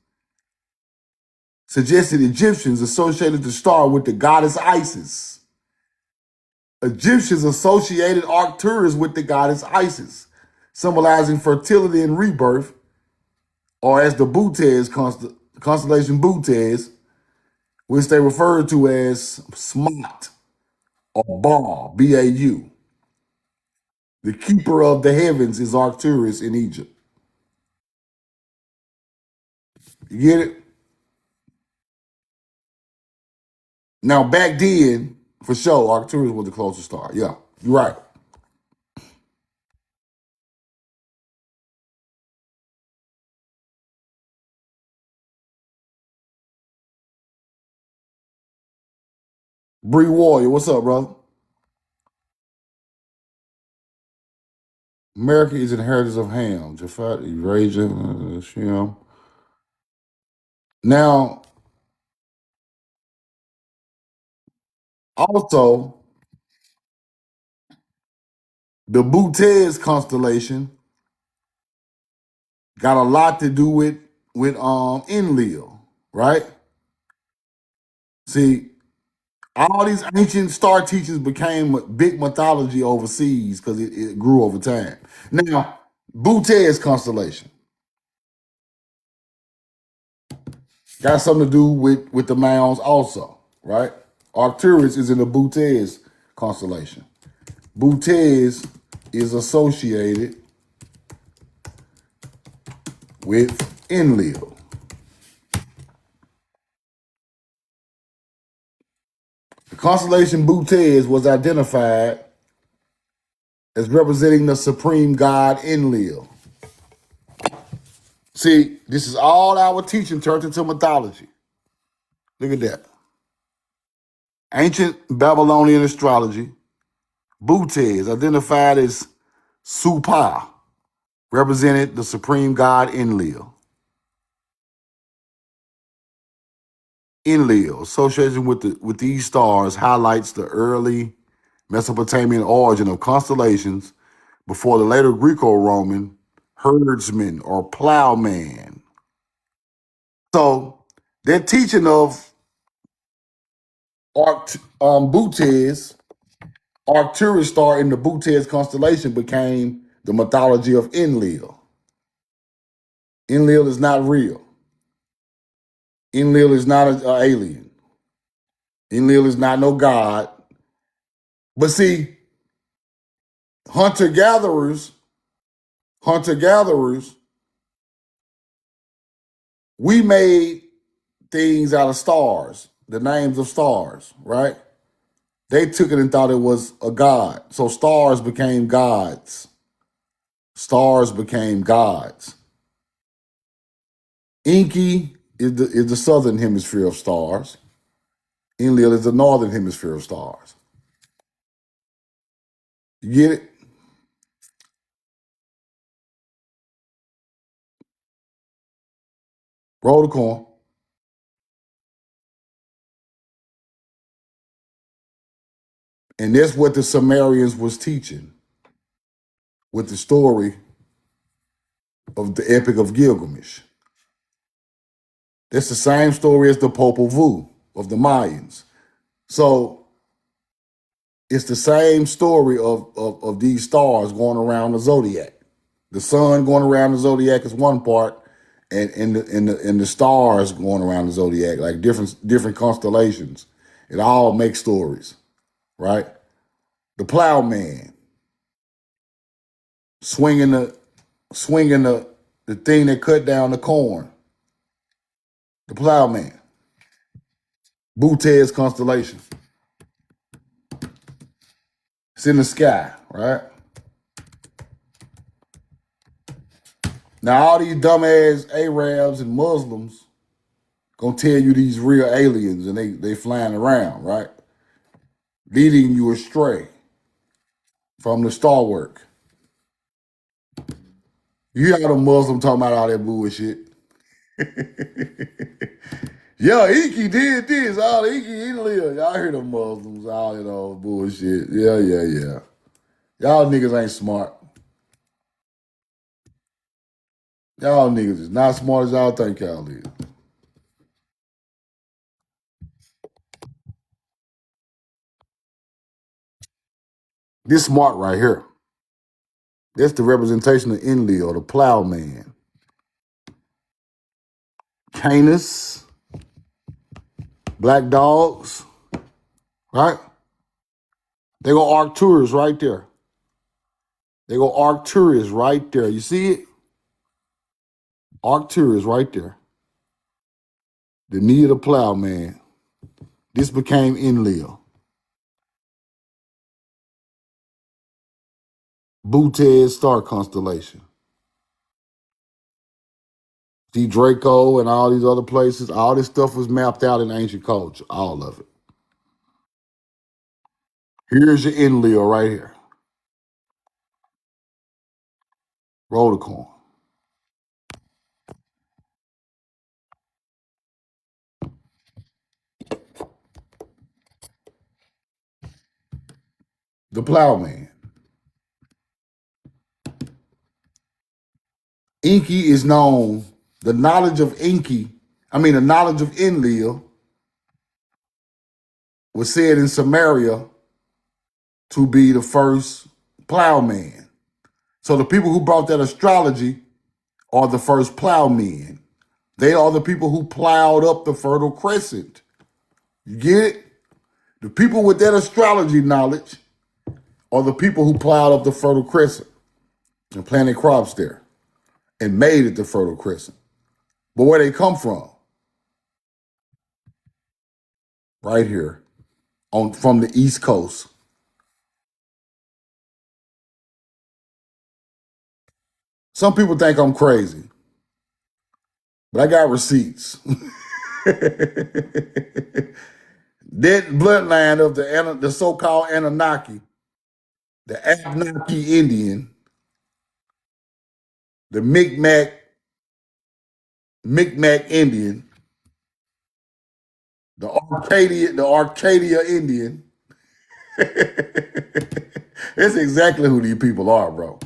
Suggested Egyptians associated the star with the goddess Isis. Egyptians associated Arcturus with the goddess Isis, symbolizing fertility and rebirth, or as the constellation Bootes, which they refer to as Smot or Ba, B-A-U. The keeper of the heavens is Arcturus in Egypt. You get it? Now, back then, for sure, Arcturus was the closest star. Yeah, you're right. Bree Warrior, what's up, brother? America is inheritance of Ham, Jafat, Eurasia, Shem. Now, also, the Butez constellation got a lot to do with Enlil, right? See, all these ancient star teachings became big mythology overseas because it grew over time. Now, Butez constellation got something to do with the Mounds also, right? Arcturus is in the Butez constellation. Butez is associated with Enlil. The constellation Butez was identified as representing the supreme god Enlil. See, this is all our teaching turned into mythology. Look at that. Ancient Babylonian astrology, Butez, identified as Supa, represented the supreme god Enlil. Enlil, association with these stars, highlights the early Mesopotamian origin of constellations before the later Greco-Roman herdsman or plowman. So their teaching of Butez, Arcturus star in the Butez constellation became the mythology of Enlil. Enlil is not real. Enlil is not an alien. Enlil is not no god. But see, hunter-gatherers, we made things out of stars, the names of stars, right? They took it and thought it was a god. So stars became gods. Stars became gods. Enki is the southern hemisphere of stars. Enlil is the northern hemisphere of stars. You get it? Roll the coin. And that's what the Sumerians was teaching with the story of the Epic of Gilgamesh. That's the same story as the Popol Vuh of the Mayans. So it's the same story of these stars going around the zodiac. The sun going around the zodiac is one part, and the stars going around the zodiac, like different constellations. It all makes stories, right? The plowman swinging the thing that cut down the corn. The plowman. Butez constellation. It's in the sky, right? Now all these dumbass Arabs and Muslims gonna tell you these real aliens and they flying around, right? Leading you astray from the star work. You hear the Muslim talking about all that bullshit. Yeah, Iki did this. All Iki didn't live. Y'all hear the Muslims, all that old bullshit. Yeah. Y'all niggas ain't smart. Y'all niggas is not smart as y'all think y'all is. This smart right here. That's the representation of Enlil, the plowman. Canis, Black dogs, right? They go Arcturus right there. They go Arcturus right there. You see it? Arcturus right there. The knee of the plowman. This became Enlil. Bootez star constellation. See Draco and all these other places. All this stuff was mapped out in ancient culture. All of it. Here's your Enlil right here. Roll the coin. The plowman. Enki is known, the knowledge of the knowledge of Enlil was said in Samaria to be the first plowman. So the people who brought that astrology are the first plowmen. They are the people who plowed up the Fertile Crescent. You get it? The people with that astrology knowledge are the people who plowed up the Fertile Crescent and planted crops there and made it the Fertile Crescent. But where they come from? Right here from the East Coast. Some people think I'm crazy, but I got receipts. That bloodline of the so-called Anunnaki, the Abenaki Indian, the Micmac Indian, the Arcadia Indian. That's exactly who these people are, bro.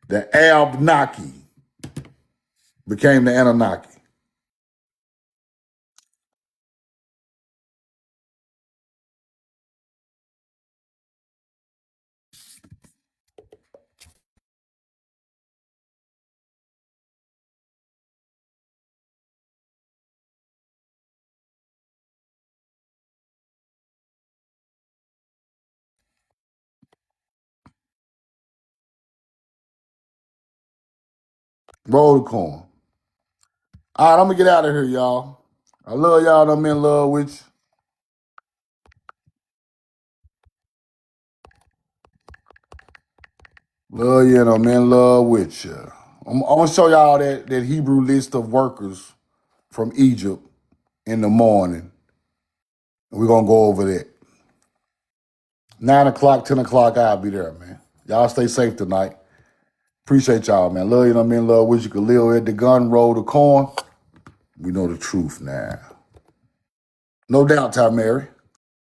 The Abenaki became the Anunnaki. Roll the coin. All right, I'm gonna get out of here, y'all. I love y'all. I'm in love with you. Love you, and I'm in love with you. I'm gonna show y'all that Hebrew list of workers from Egypt in the morning. We're gonna go over that. 9 o'clock, 10 o'clock, I'll be there, man. Y'all stay safe tonight. Appreciate y'all, man. Love you, and I'm in love with you. Khalil at the gun, roll the coin. We know the truth now. No doubt, Ty Mary.